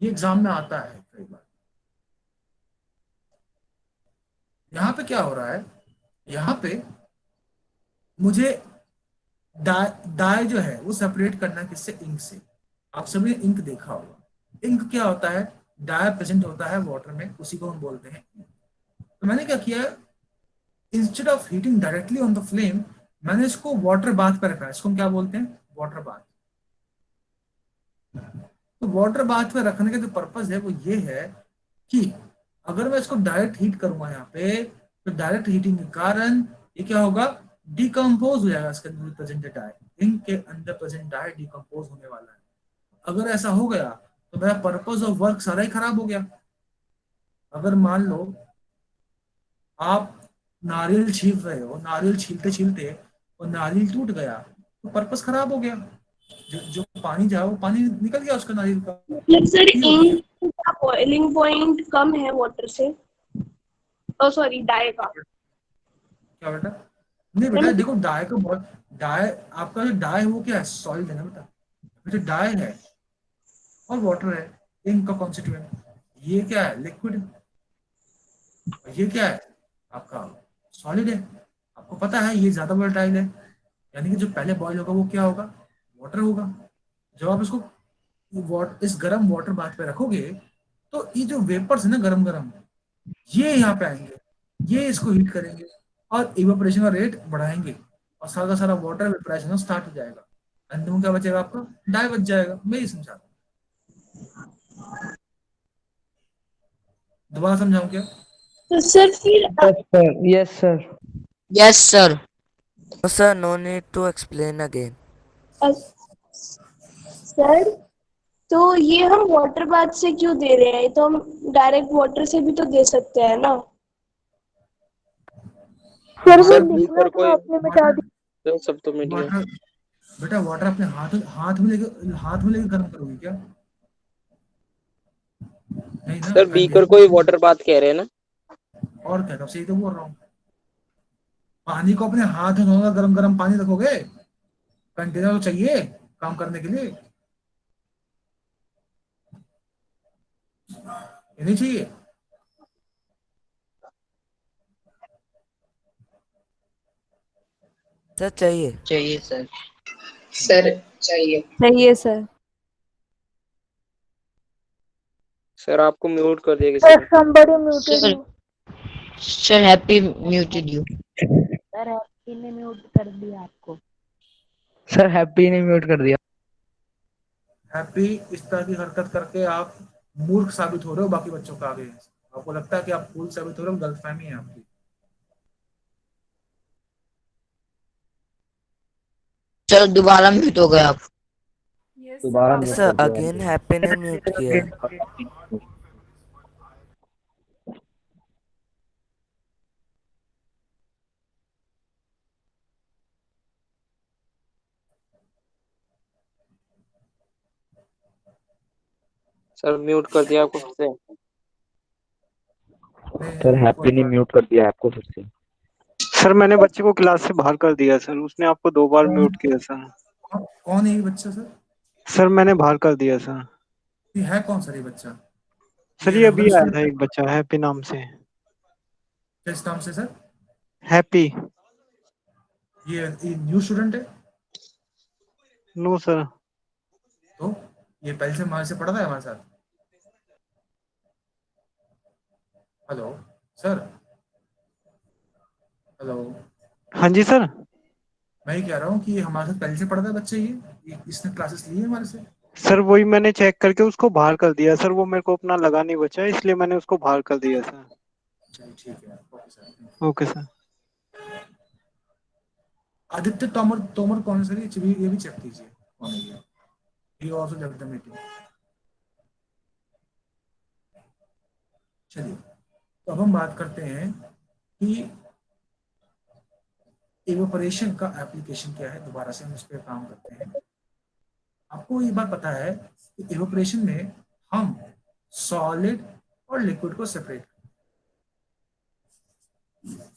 ये एग्जाम में आता है कई बार। यहाँ पे क्या हो रहा है? यहाँ पे मुझे डाई जो है वो सेपरेट करना है किससे? इंक से। आप सभी ने इंक देखा होगा। इंक क्या होता है? डाई प्रेजेंट होता है वाटर में, उसी को हम बोलते हैं ink। तो मैंने क्या किया, instead of heating directly on the flame, मैंने इसको वाटर बाथ पे रखा है। इसको हम क्या बोलते हैं? Water bath. तो वाटर बाथ पे रखने का जो पर्पज है वो ये है कि अगर मैं इसको डायरेक्ट हीट करूंगा यहाँ पे, तो डायरेक्ट हीटिंग के कारण ये क्या होगा? डिकम्पोज हो जाएगा इसके अंदर प्रेजेंट डाई, इंक के अंदर प्रेजेंट डाई डिकम्पोज होने वाला है। अगर ऐसा हो गया तो मेरा पर्पज ऑफ वर्क सारा ही खराब हो गया। अगर मान लो आप नारियल छील रहे हो, नारियल छीलते छीलते और नारियल टूट गया, तो पर्पस खराब हो गया। जो पानी था वो पानी निकल गया उसका, नारियल का। मतलब सर ये होता है। इंक का बॉइलिंग पॉइंट कम है वाटर से, ओ सॉरी डाई का। क्या बेटा? नहीं बेटा देखो, डाई का बहुत डाई, आपका जो डाई है वो क्या है? सॉलिड है ना बेटा। जो डाई है और वाटर है, इंक का कॉन्स्टिट्यूएंट। ये क्या है? लिक्विड। ये क्या है? आपका सॉलिड है। आपको पता है ये ज्यादा वोलेटाइल है, यानी कि जो पहले बॉईल होगा वो क्या होगा? वाटर होगा। जब आप इसको इस गर्म वाटर बाथ पे रखोगे, तो ये जो वेपर्स है ना गरम गरम, ये यहाँ पे आएंगे, ये इसको हीट करेंगे और इवेपोरेशन का रेट बढ़ाएंगे, और सारा का सारा वाटर वेपराइजेशन स्टार्ट हो जाएगा। अंत में क्या बचेगा? आपका डाई बच जाएगा। मैं ये समझा रहा हूँ। दोबारा समझाऊं क्या? तो सर फिर yes sir. Yes sir. No sir, no need to explain again. Sir तो ये हम वाटर बाथ से क्यों दे रहे हैं? तो हम डायरेक्ट वाटर से भी तो दे सकते हैं ना। सर वो सर वाटर बीकर लिक्विड तो कोई आपने मिटा दी। तो सब तो मिट गया। वाटर बेटा वाटर अपने हाथ में लेके गर्म करोगे क्या? नहीं ना, सर बीकर कंटेनर। कोई वाटर बाथ कह रहे हैं ना? और क्या? तब से ही तो बोल रहा हूँ। पानी को अपने हाथ में धोगा, गरम गरम पानी रखोगे, कंटेनर तो चाहिए काम करने के लिए, ये नहीं चाहिए? सर चाहिए। चाहिए सर। सर चाहिए। सही है सर। सर आपको म्यूट कर दिया किसी Sir, ने। somebody muted Sir, you. sir, happy muted you. Sir happy ने म्यूट कर दिया आपको। सर हैप्पी ने म्यूट कर दिया। हैप्पी इस तरह की हरकत करके आप मूर्ख साबित हो रहे हो बाकी बच्चों के आगे। आपको लगता है कि आप फूल साबित हो रहे हो, गलतफहमी है आपकी। सर दोबारा म्यूट हो गए आप। दोबारा म्यूट सर कर दिया। अगेन हैप्पी ने म्यूट किया है। सर म्यूट कर दिया आपको फिर से। सर हैप्पी ने म्यूट कर दिया आपको फिर से। सर मैंने बच्चे को क्लास से बाहर कर दिया सर, उसने आपको 2 बार म्यूट किया सर। कौन है ये बच्चा सर? सर मैंने बाहर कर दिया सर। ये है कौन सर ये बच्चा? सर ये ये रेगुलर अभी आया था स्टूडेंट? एक बच्चा हैप्पी नाम से। किस नाम से सर? हैप्पी। ये न्यू स्टूडेंट है? No sir. तो ये पहले से हमारे से पढ़ा है हमारे साथ? Hello sir, hello. हाँ जी सर। मैं ये कह रहा हूँ कि ये हमारे साथ पहले से पढ़ता है बच्चा इसने क्लासेस ली है हमारे से? सर वही मैंने चेक करके उसको बाहर कर दिया सर, वो मेरे को अपना लगा नहीं बचा, इसलिए मैंने उसको बाहर कर दिया सर। चलिए ठीक है, okay sir. Okay sir. Aditya Tomar, Tomar कौन सर? ये भी चेक कीजिए कौन है ये। He also left the meeting. चलिए, तो अब हम बात करते हैं कि इवेपोरेशन का एप्लीकेशन क्या है। दोबारा से हम इस पर काम करते हैं। आपको ये बात पता है कि इवेपोरेशन में हम सॉलिड और लिक्विड को सेपरेट करते हैं।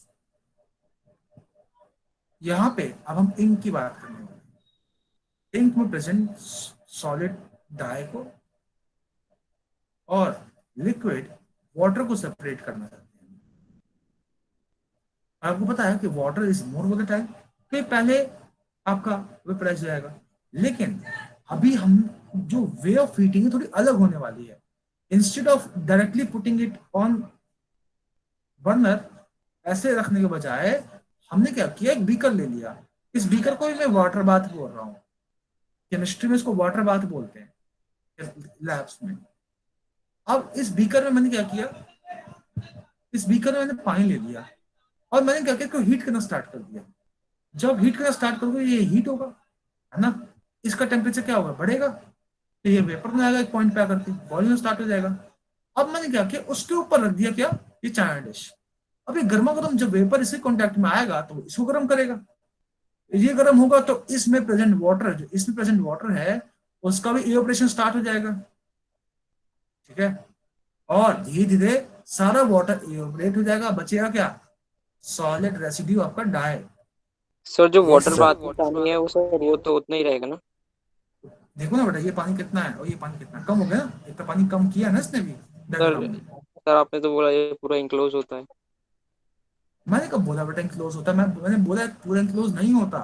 यहाँ पे अब हम इंक की बात करने वाले हैं। इंक में प्रेजेंट सॉलिड डाई को और लिक्विड वाटर को सेपरेट करना चाहते हैं। आपको पता है कि वाटर इज मोर वोलेटाइल, तो पहले आपका वेपराइज हो जाएगा। लेकिन अभी हम जो वे ऑफ हीटिंग है थोड़ी अलग होने वाली है। Instead of directly putting it on burner, ऐसे रखने के बजाय हमने क्या किया, एक बीकर ले लिया। इस बीकर को भी मैं वाटर बाथ बोल रहा हूँ। केमिस्ट्री में इसको वाटर बाथ बोलते हैं लैब्स में। अब इस बीकर में मैंने क्या किया, इस बीकर में मैंने पानी ले लिया और मैंने क्या किया, इसको हीट करना स्टार्ट कर दिया। जब हीट करना स्टार्ट करोगे ये हीट होगा, है ना। इसका टेम्परेचर क्या होगा, बढ़ेगा, तो ये वेपर में आएगा, एक पॉइंट पे आकर के बॉइलिंग स्टार्ट हो जाएगा। अब मैंने क्या किया, उसके ऊपर रख दिया क्या, ये चाइना डिश। अब ये गर्मा गर्म जब वेपर इसके कॉन्टेक्ट में आएगा तो इसको गर्म करेगा। ये गर्म होगा तो इसमें प्रेजेंट वाटर, जो इसमें प्रेजेंट वाटर है उसका भी इवेपोरेशन स्टार्ट हो जाएगा, ठीक है। और धीरे धीरे सारा वाटर इवेपोरेट हो जाएगा, बचेगा क्या, सॉलिड रेसिड्यू आपका डाई। सर जो वाटर बाथ में पानी है वो सर वो तो उतना ही रहेगा ना? देखो ना बेटा, ये पानी कितना है और ये पानी कितना कम हो गया ना। एक तो पानी कम किया ना इसने भी सर आपने तो बोला ये पूरा इंक्लोज होता है। मैंने कब बोला बेटा इंक्लोज होता है? मैंने बोला पूरा इंक्लोज नहीं होता,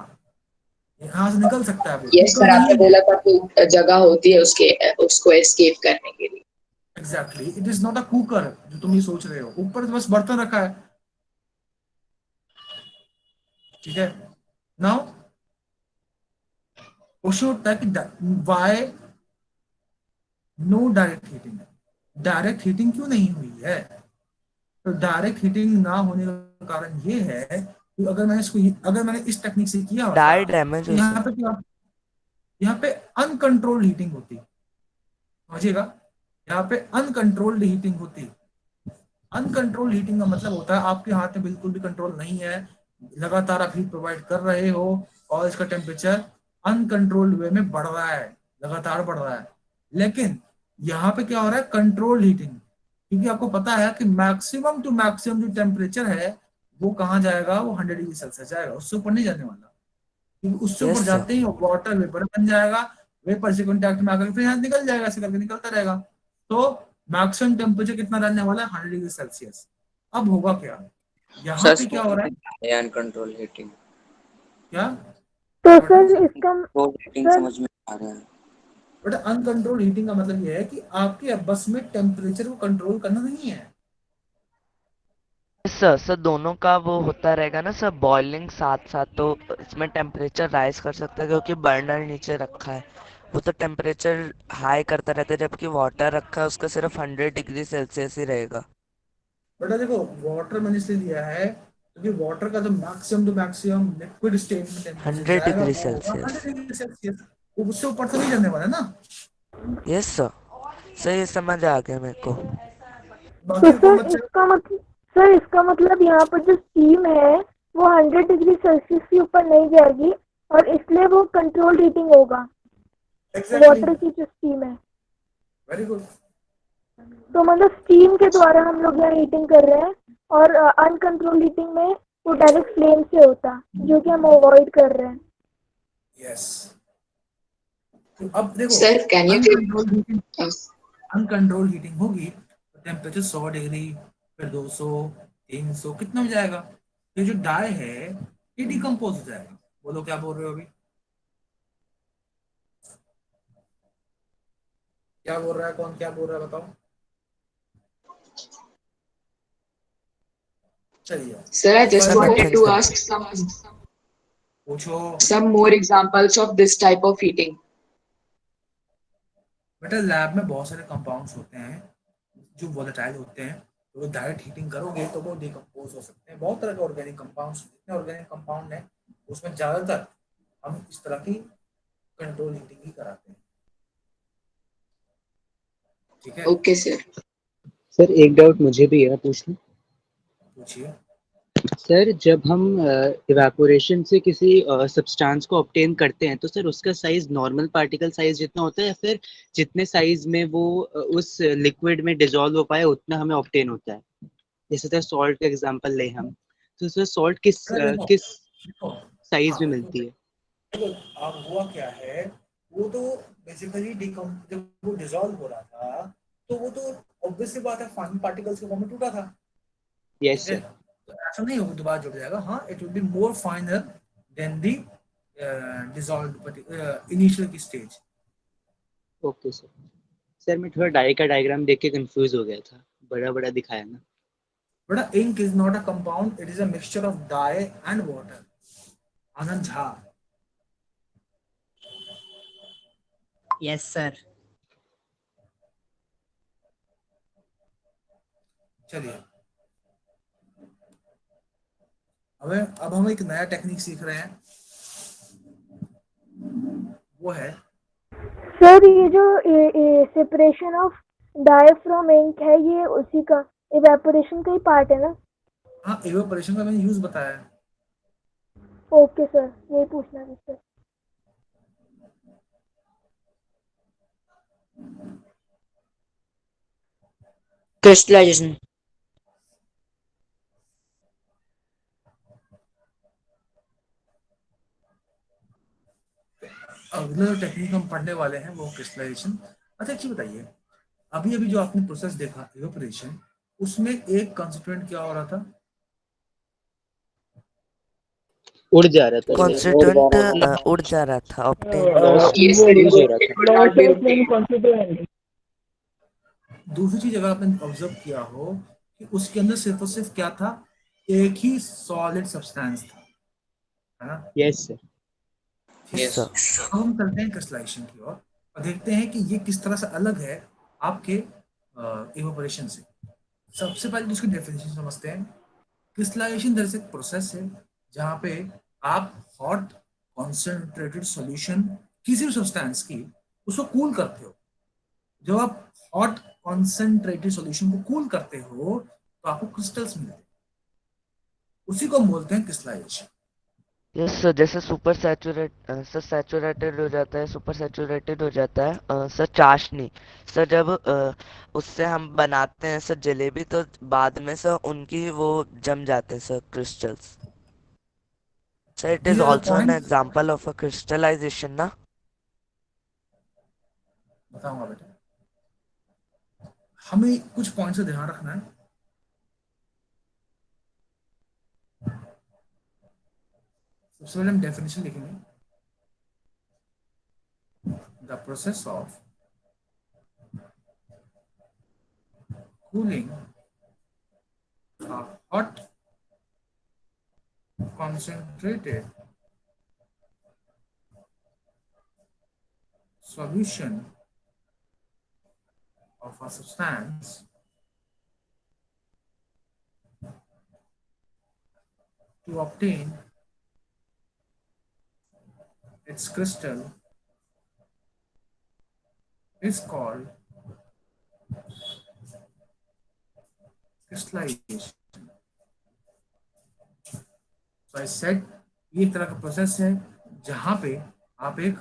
यहाँ से निकल सकता है। यस सर, आपने बोला था कि जगह होती है उसके उसको एस्केप करने के लिए। Exactly, it is not a cooker जो तुम ये सोच रहे हो। ऊपर बस बर्तन रखा है, ठीक है। नाउ क्वेश्चन उठता है कि why no direct heating, direct heating क्यों नहीं हुई है? तो डायरेक्ट हीटिंग ना होने का कारण ये है कि अगर मैंने इस टेक्निक से किया होता तो यहाँ पे क्या, यहाँ पे अनकंट्रोल्ड हीटिंग होती, समझिएगा, यहाँ पे अनकंट्रोल्ड हीटिंग होती। अनकंट्रोल्ड हीटिंग का मतलब होता है आपके हाथ में बिल्कुल भी कंट्रोल नहीं है, लगातार आप हीट प्रोवाइड कर रहे हो और इसका टेम्परेचर अनकंट्रोल्ड वे में बढ़ रहा है, लगातार बढ़ रहा है। लेकिन यहाँ पे क्या हो रहा है, कंट्रोल्ड हीटिंग, क्योंकि आपको पता है कि मैक्सिमम टू मैक्सिमम जो टेम्परेचर है वो कहाँ जाएगा, वो 100 डिग्री सेल्सियस जाएगा, उससे ऊपर नहीं जाने वाला। क्योंकि उससे ऊपर जाते ही वाटर वेपर बन जाएगा, वेपर से कॉन्टैक्ट में आकर फिर यहाँ निकल जाएगा, ऐसे करके निकलता रहेगा। तो मैक्सिमम टेम्परेचर कितना रहने वाला है, 100 डिग्री सेल्सियस। अब होगा क्या, यहाँ पे क्या हो रहा है, अनकंट्रोल हीटिंग क्या तो सर इसका हीटिंग सर समझ में आ रहा है। बट अनकंट्रोल हीटिंग का मतलब ये है कि आपके बस में टेम्परेचर को कंट्रोल करना नहीं है। सर सर दोनों का वो होता रहेगा ना सर, बॉइलिंग साथ साथ, तो इसमें टेम्परेचर राइज कर सकता है क्योंकि बर्नर नीचे रखा है, वो तो टेम्परेचर हाई करता रहता है, जबकि वाटर रखा है उसका सिर्फ 100 डिग्री सेल्सियस ही रहेगा। बेटा देखो, वाटर मैंने इसलिए दिया है क्योंकि वाटर का जो maximum to maximum liquid state में टेम्परेचर 100 जाएगा डिग्री वो होगा सेल्सियस 100 डिग्री सेल्सियस। वो उससे ऊपर तो नहीं जाने वाला ना। यस सर, सही समझ आ गया मेरे को। बाकी तो को मत चलो। सर इसका मतलब यहाँ पर जो स्टीम है वो 100 डिग्री सेल्सियस के ऊपर नहीं जाएगी और इसलिए वो कंट्रोल हीटिंग होगा। एग्जैक्टली, वाटर की जो स्टीम है, वेरी गुड। तो मतलब स्टीम के द्वारा हम लोग यहाँ हीटिंग कर रहे हैं और अनकंट्रोल हीटिंग में वो डायरेक्ट फ्लेम से होता जो कि हम अवॉइड कर रहे हैं। यस, तो अब देखो, Sir, can you uncontrol heating, give uncontrol heating होगी तो टेम्परेचर 100 डिग्री, फिर 200, 300 कितना हो जाएगा। ये जो डाई है ये डिकम्पोज हो जाएगा। बोलो क्या बोल रहे हो अभी, क्या बोल रहा है, कौन क्या बोल रहा है बताओ। चलिए Sir, I just sir wanted make to sense. ask पूछो। some more examples of this type of heating. बेटा लैब में बहुत सारे कंपाउंड्स होते हैं जो वोलेटाइल होते हैं, तो वो डायरेक्ट हीटिंग करोगे तो वो डिकम्पोज हो सकते हैं। बहुत तरह के ऑर्गेनिक कंपाउंड्स, जितने ऑर्गेनिक कंपाउंड हैं उसमें ज़्यादातर हम इस तरह की कंट्रोल हीटिंग ही कराते हैं। ठीक है, Okay, sir. सर एक डाउट मुझे भी है, पूछ लूं? पूछिए। सर जब हम इवेपोरेशन से किसी सब्सटेंस को ऑब्टेन करते हैं तो सर उसका साइज नॉर्मल पार्टिकल साइज जितना होता है या फिर जितने साइज में वो उस लिक्विड में डिसॉल्व हो पाए उतना हमें ऑब्टेन होता है? जैसे सर सॉल्ट का एग्जांपल ले हम, तो सर सॉल्ट अरे देखो, किस देखो, साइज हाँ में तो मिलती है? देखो, अब हुआ क्या है, वो तो बेसिकली डिकम जब वो डिसॉल्व हो रहा था तो वो तो ऑब्वियस सी बात है फाइन पार्टिकल्स के फॉर्म में टूटा था। ठीक यस है, सर। तो ऐसा नहीं होगा दोबारा जुड़ जाएगा। हाँ, it will be more finer than the dissolve initial की स्टेज। Okay sir. सर मैं थोड़ा डाई का डायग्राम देख के कंफ्यूज हो गया था, बड़ा बड़ा दिखाया ना। But ink is not a compound, it is a mixture of dye and water. Anand Jha. Yes sir. चलिए, अब हम एक नया टेक्निक सीख रहे हैं, वो है सर ये जो separation of dye from ink है ये उसी का इवेपोरेशन का ही पार्ट है ना। हाँ, इवेपोरेशन का मैंने यूज बताया है। ओके सर, यही पूछना था सर। Crystallization. अगला जो टेक्निक हम पढ़ने वाले हैं वो क्रिस्टलाइजेशन। अच्छा अच्छी बताइए, अभी अभी जो आपने प्रोसेस देखा इवेपोरेशन, उसमें एक कंस्टिट्यूएंट क्या हो रहा था। उड़ जा रहा था कॉन्स्टिट्यूएंट उड़ जा रहा था, ऑब्टेन Yes, sir. लूज हो रहा It था। would not be obtained. दूसरी चीज अगर आपने ऑब्जर्व किया हो कि उसके अंदर सिर्फ और सिर्फ क्या था, एक ही सॉलिड सब्सटेंस था, है ना। Yes sir. Yes sir. अब हम चलते हैं क्रिस्टलाइजेशन की ओर और देखते हैं कि ये किस तरह से अलग है आपके इवेपोरेशन से। सबसे पहले तो उसकी डेफिनेशन समझते हैं। क्रिस्टलाइजेशन दरअसल एक प्रोसेस है जहाँ पे आप हॉट कॉन्सेंट्रेटेड सॉल्यूशन किसी भी सब्सटेंस की उसको कूल करते हो। जब आप हॉट कॉन्सेंट्रेटेड सॉल्यूशन को कूल करते हो तो आपको क्रिस्टल्स मिलते हैं, उसी को हम बोलते हैं क्रिस्टलाइजेशन। यस सर, जैसे सुपर सैचुरेट सर सैचुरेटेड हो जाता है, सुपर सैचुरेटेड हो जाता है सर चाशनी। सर जब उससे हम बनाते हैं सर जलेबी, तो बाद में सर उनकी वो जम जाते हैं sir crystals. Sir it is these are the also an points. Example of a crystallization ना। बताऊंगा बेटा, हमें कुछ पॉइंट्स का ध्यान रखना है। सबसे पहले हम डेफिनेशन लिखेंगे। the process of cooling a hot concentrated solution of a substance to obtain its crystal is called crystallization. So I said ये एक तरह का प्रोसेस है जहां पे आप एक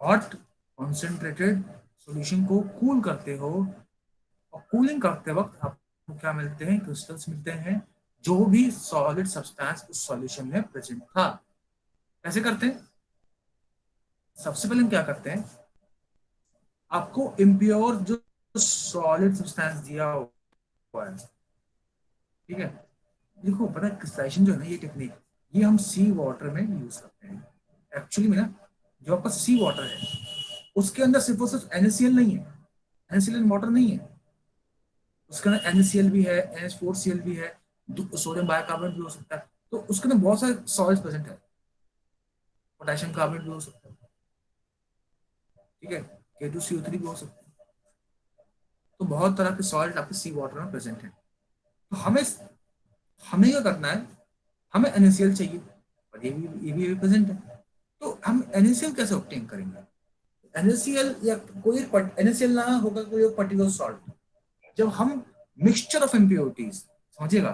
हॉट कॉन्सेंट्रेटेड सॉल्यूशन को कूल करते हो और कूलिंग करते वक्त आपको क्या मिलते हैं, क्रिस्टल्स मिलते हैं जो भी सॉलिड सब्सटेंस उस सॉल्यूशन में प्रेजेंट था। कैसे करते हैं? सबसे पहले हम क्या करते हैं, आपको इम्प्योर जो सॉलिड सब्सटेंस दिया हुआ है, ठीक है, देखो पता है क्रिस्टलाइजेशन जो है ना, ये टेक्निक ये हम सी वाटर में यूज करते हैं। एक्चुअली में ना जो आपका सी वाटर है उसके अंदर सिर्फ और सिर्फ NaCl नहीं है, NaCl वाटर नहीं है, उसके अंदर NaCl भी है, NH4Cl भी है, सोडियम बाइकार्बोनेट भी हो सकता है, तो उसके अंदर बहुत सारे सॉल्ट्स प्रेजेंट है, पोटेशियम कार्बोनेट भी हो सकता है, ठीक है, K2CO3 भी हो सकता है, तो बहुत तरह के सॉल्ट आपके सी वाटर में प्रेजेंट है। तो हमें क्या करना है, हमें NaCl चाहिए और ये भी प्रेजेंट है, तो हम NaCl कैसे ऑब्टेन करेंगे? NaCl या कोई NaCl ना होगा कोई एक पर्टिकुलर सॉल्ट, जब हम मिक्सचर ऑफ इम्प्योरिटीज, समझिएगा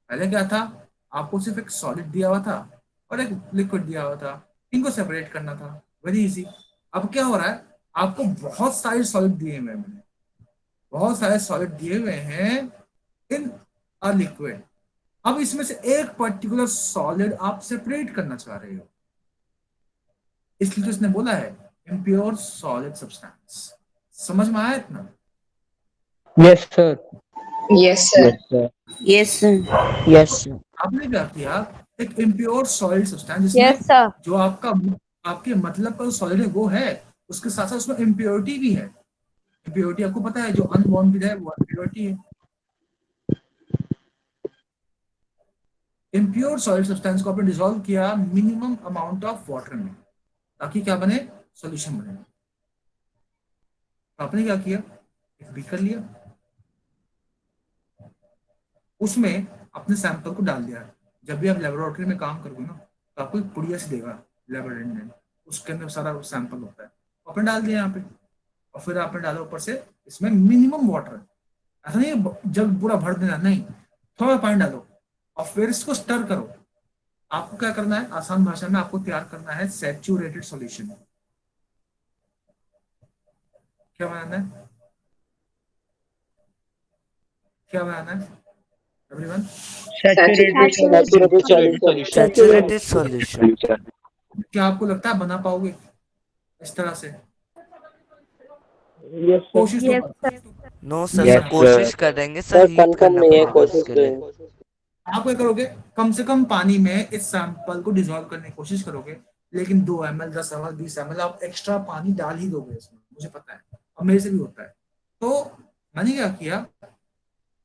पहले क्या था, आपको सिर्फ एक सॉलिड दिया हुआ था और एक लिक्विड दिया हुआ था, इनको सेपरेट करना था, वेरी इजी। अब क्या हो रहा है, आपको बहुत सारे सॉलिड दिए हुए हैं, बहुत सारे सॉलिड दिए हुए हैं इन अ लिक्विड, अब इसमें से एक पर्टिकुलर सॉलिड आप सेपरेट करना चाह रहे हो, इसलिए तो इसने बोला है इम्प्योर सॉलिड सब्सटेंस। समझ में आया इतना? Yes sir. Yes, sir. Yes, sir. Yes, sir. आपने क्या किया, एक इम्प्योर सॉलिड सब्सटेंस जिसमें यस सर। जो आपके मतलब का सॉलिड है वो है, उसके साथ साथ उसमें इम्प्योरिटी भी है। इम्प्योरिटी आपको पता है जो अनबॉन्डेड है वो इम्प्योरिटी है। इम्प्योर सॉलिड सब्सटेंस को आपने डिसॉल्व किया मिनिमम अमाउंट ऑफ वाटर में, ताकि क्या बने, सॉल्यूशन बने। तो आपने क्या किया, एक बीकर लिया, उसमें अपने सैंपल को डाल दिया। जब भी आप लेबोरेटरी में काम करोगे ना तो आपको एक पुड़िया से देगा लेबोरेटरी, उसके अंदर सारा सैंपल होता है, आपने डाल दिया यहाँ पे, और फिर आपने डाला ऊपर से इसमें मिनिमम वाटर, ऐसा नहीं जब पूरा भर देना, नहीं, थोड़ा पानी डालो और फिर इसको स्टर करो। आपको क्या करना है, आसान भाषा में आपको तैयार करना है सैचुरेटेड सॉल्यूशन। क्या बनाना है, क्या बनाना है एवरीवन? Saturated solution. क्या आपको लगता है बना पाओगे इस तरह से? यस कोशिश तो यस करो। Sir. No sir, Yes, sir कोशिश करेंगे सर, हीट कंफर्म करना नहीं है, पड़ेगा कोशिश उसके लिए। करें। आप क्या करोगे, कम से कम पानी में इस सैंपल को डिसॉल्व करने की कोशिश करोगे, लेकिन 2 ml 10 ml 20 ml आप एक्स्ट्रा पानी डाल ही दोगे इसमें, मुझे पता है और मेरे से भी होता है। तो मैंने क्या किया,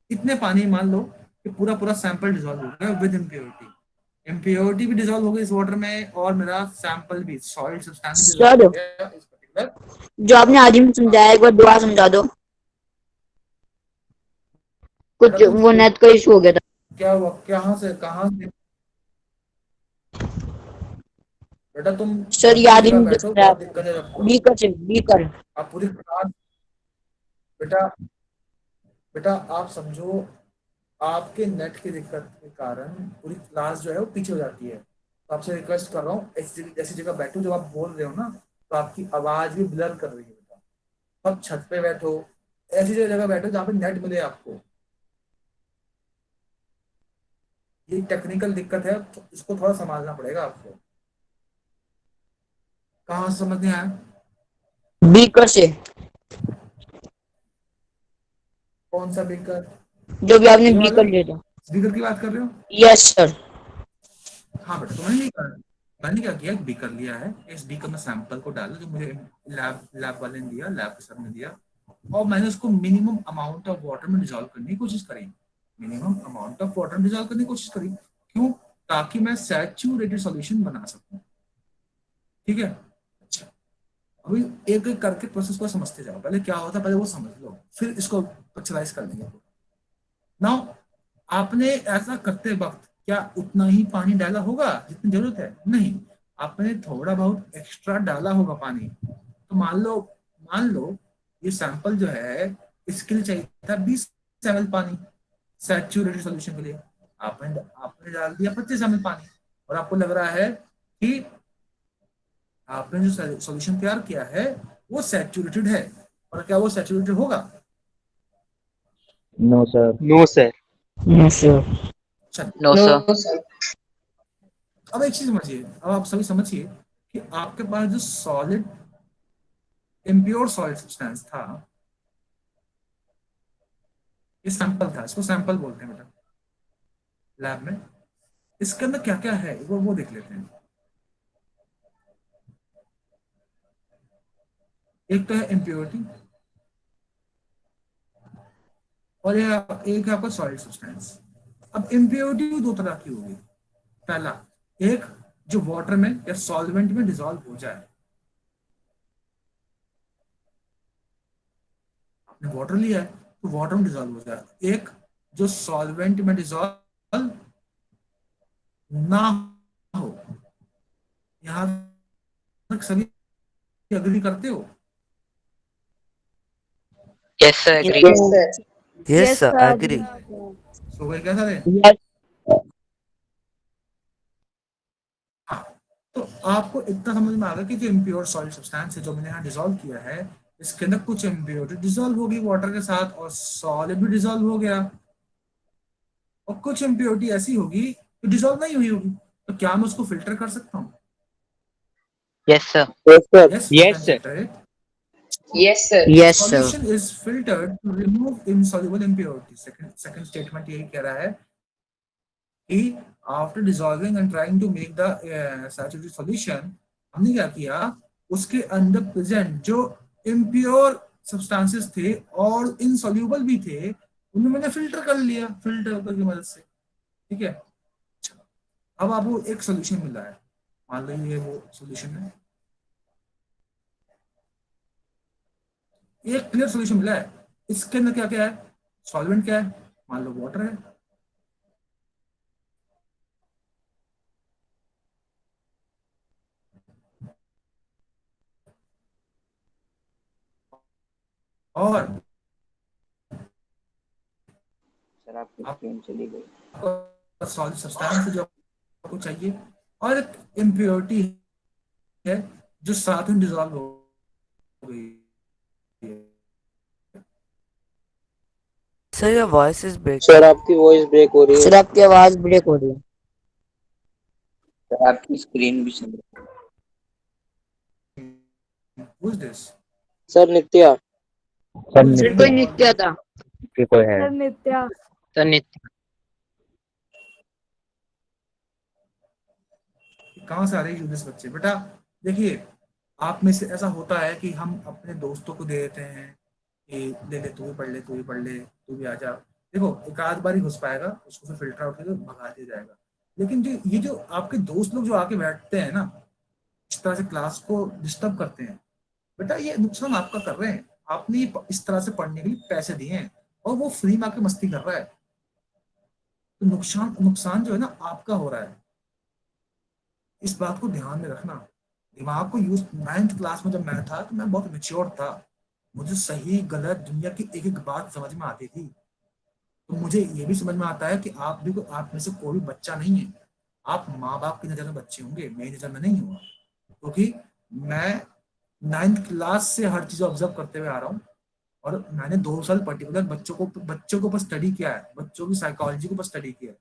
इतने पानी मान लो कि पूरा पूरा सैंपल डिसॉल्व हो गया विद इम्प्योरिटी, इम्प्योरिटी भी डिसॉल्व हो गई इस वाटर में और मेरा सैंपल भी सॉलिड सब्सटेंस डिसॉल्व हो गया इस पर्टिकुलर। जो आपने आज ही में समझाया एक बार दोबारा समझा दो, कुछ वो नेट का इशू हो गया था। क्या हुआ, कहाँ से बेटा तुम सर याद ही नहीं बैठो, दिख रहा, बहुत दिक्कत है। बीकर आप पूरी क्लास, बेटा बेटा आप समझो, आपके नेट की दिक्कत के कारण पूरी क्लास जो है वो पीछे हो जाती है। तो आपसे रिक्वेस्ट कर रहा हूँ ऐसी जगह बैठो, जब आप बोल रहे हो ना तो आपकी आवाज भी ब्लर कर रही है बेटा। आप छत पे बैठो, ऐसी जगह बैठो जहाँ पे नेट मिले आपको। ये टेक्निकल दिक्कत है, तो इसको थोड़ा संभालना पड़ेगा आपको। कहाँ समझ नहीं आया? बीकर से, कौन सा बीकर? जो भी आपने ये वाला बीकर लिया था। स्पीकर की बात कर रहे हो? Yes sir. हाँ बेटा, तुम्हें नहीं करना, मैंने क्या किया, एक बीकर लिया है, इस बीकर में सैंपल को डाला जो मुझे लैब वाले ने दिया, लैब के सर ने दिया, और मैंने उसको मिनिमम अमाउंट ऑफ वाटर में डिजोल्व करने की कोशिश करी, मिनिमम अमाउंट ऑफ वाटर में डिजोल्व करने की कोशिश करी। क्यों? ताकि मैं सैचुरेटेड सॉल्यूशन बना सकूं। ठीक है, अच्छा अभी एक एक करके प्रोसेस को समझते जाओ, पहले क्या होता है पहले वो समझ लो, फिर इसको पिक्चराइज कर लेंगे। नाउ आपने ऐसा करते वक्त क्या उतना ही पानी डाला होगा जितनी जरूरत है? नहीं, आपने थोड़ा बहुत एक्स्ट्रा डाला होगा पानी। तो मान लो ये सैंपल जो है इसके लिए चाहिए था 20 ml पानी सैचुरेटेड सॉल्यूशन के लिए, आपने डाल दिया 25 ml पानी, और आपको लग रहा है कि आपने जो सॉल्यूशन तैयार किया है वो सैचुरेटेड है, और क्या वो सैचुरेटेड होगा? No sir. No sir. No sir. No sir. अब एक चीज समझिए, अब आप सभी समझिए कि आपके पास जो सॉलिड इम्प्योर सॉलिड सब्सटेंस था, ये सैंपल था, इसको सैंपल बोलते हैं बेटा लैब में। इसके अंदर क्या क्या है वो देख लेते हैं। एक तो है इम्प्योरिटी, और एक है आपका सॉलिड सब्सटेंस। अब इम्प्योरिटी दो तरह की होगी। पहला, एक जो वाटर में या सॉल्वेंट में डिसॉल्व हो जाए, आपने वाटर लिया है तो वाटर में डिसॉल्व हो जाए। एक जो सॉल्वेंट में डिसॉल्व ना हो। यहां तक सभी एग्री करते हो? Yes sir, agree. Yes sir, agree. सो गए क्या सारे? हाँ, तो आपको इतना समझ में आ गया कि जो इम्प्योर सॉलिड सब्सटेंस है जो मैंने यहाँ डिसॉल्व किया है, इसके अंदर कुछ इम्प्योरिटी डिसॉल्व होगी वाटर के साथ और सॉलिड भी डिसॉल्व हो गया, और कुछ इम्प्योरिटी ऐसी होगी जो डिसॉल्व नहीं हुई होगी। तो क्या मैं उसको फिल्टर कर सकता हूँ? Yes sir. Yes sir. Yes, sir. Yes, sir. Solution is filtered to remove insoluble impurities. Second statement यही कह रहा है कि after dissolving and trying to make the saturated solution, हमने क्या किया, उसके अंदर प्रेजेंट जो impure substances थे और insoluble भी थे, उन्हें मैंने फिल्टर कर लिया फिल्टर की मदद से। ठीक है, अब आपको एक सोल्यूशन मिला है, मान लो ये वो सोल्यूशन है, एक क्लियर सोल्यूशन मिला है। इसके अंदर क्या क्या है? सॉल्वेंट क्या है? मान लो वाटर है, और सर आपकी स्क्रीन चली गई। सॉलिड सब्सटेंस जो आपको चाहिए, और एक इम्प्योरिटी है जो साथ में डिसॉल्व हो गई है। Sir your voice is break. Sir आपकी वॉइस ब्रेक हो रही है। सर आपकी आवाज ब्रेक हो रही है। सर आपकी स्क्रीन भी चल रही है। Who is this? Sir Nitya. Sir कोई नित्या था। कोई है? सर नित्या। सर नित्या। कहाँ से आ रहे यूनिस बच्चे? बेटा देखिए, आप में से ऐसा होता है कि हम अपने दोस्तों को दे देते हैं कि ले ले, तू भी पढ़ ले, तू भी पढ़ ले, तू भी आ जा। देखो एक आध बार ही घुस पाएगा, उसको फिर फिल्टर आउट करके भगा दिया जाएगा। लेकिन जो ये जो आपके दोस्त लोग जो आके बैठते हैं ना, इस तरह से क्लास को डिस्टर्ब करते हैं, बेटा ये नुकसान आपका कर रहे हैं। आपने इस तरह से पढ़ने के लिए पैसे दिए हैं और वो फ्री में आके मस्ती कर रहा है, तो नुकसान जो है ना आपका हो रहा है। इस बात को ध्यान में रखना, दिमाग को यूज। 9th क्लास में जब मैं था तो मैं बहुत मेच्योर था, मुझे सही गलत दुनिया की एक एक बात समझ में आती थी। तो मुझे ये भी समझ में आता है कि आप में से कोई भी बच्चा नहीं है, आप माँ बाप की नजर में बच्चे होंगे, मेरी नजर में नहीं हुआ, क्योंकि मैं 9th क्लास से हर चीज ऑब्जर्व करते हुए आ रहा हूँ, और मैंने 2 साल पर्टिकुलर बच्चों को ऊपर स्टडी किया है, बच्चों की साइकोलॉजी के ऊपर स्टडी किया है।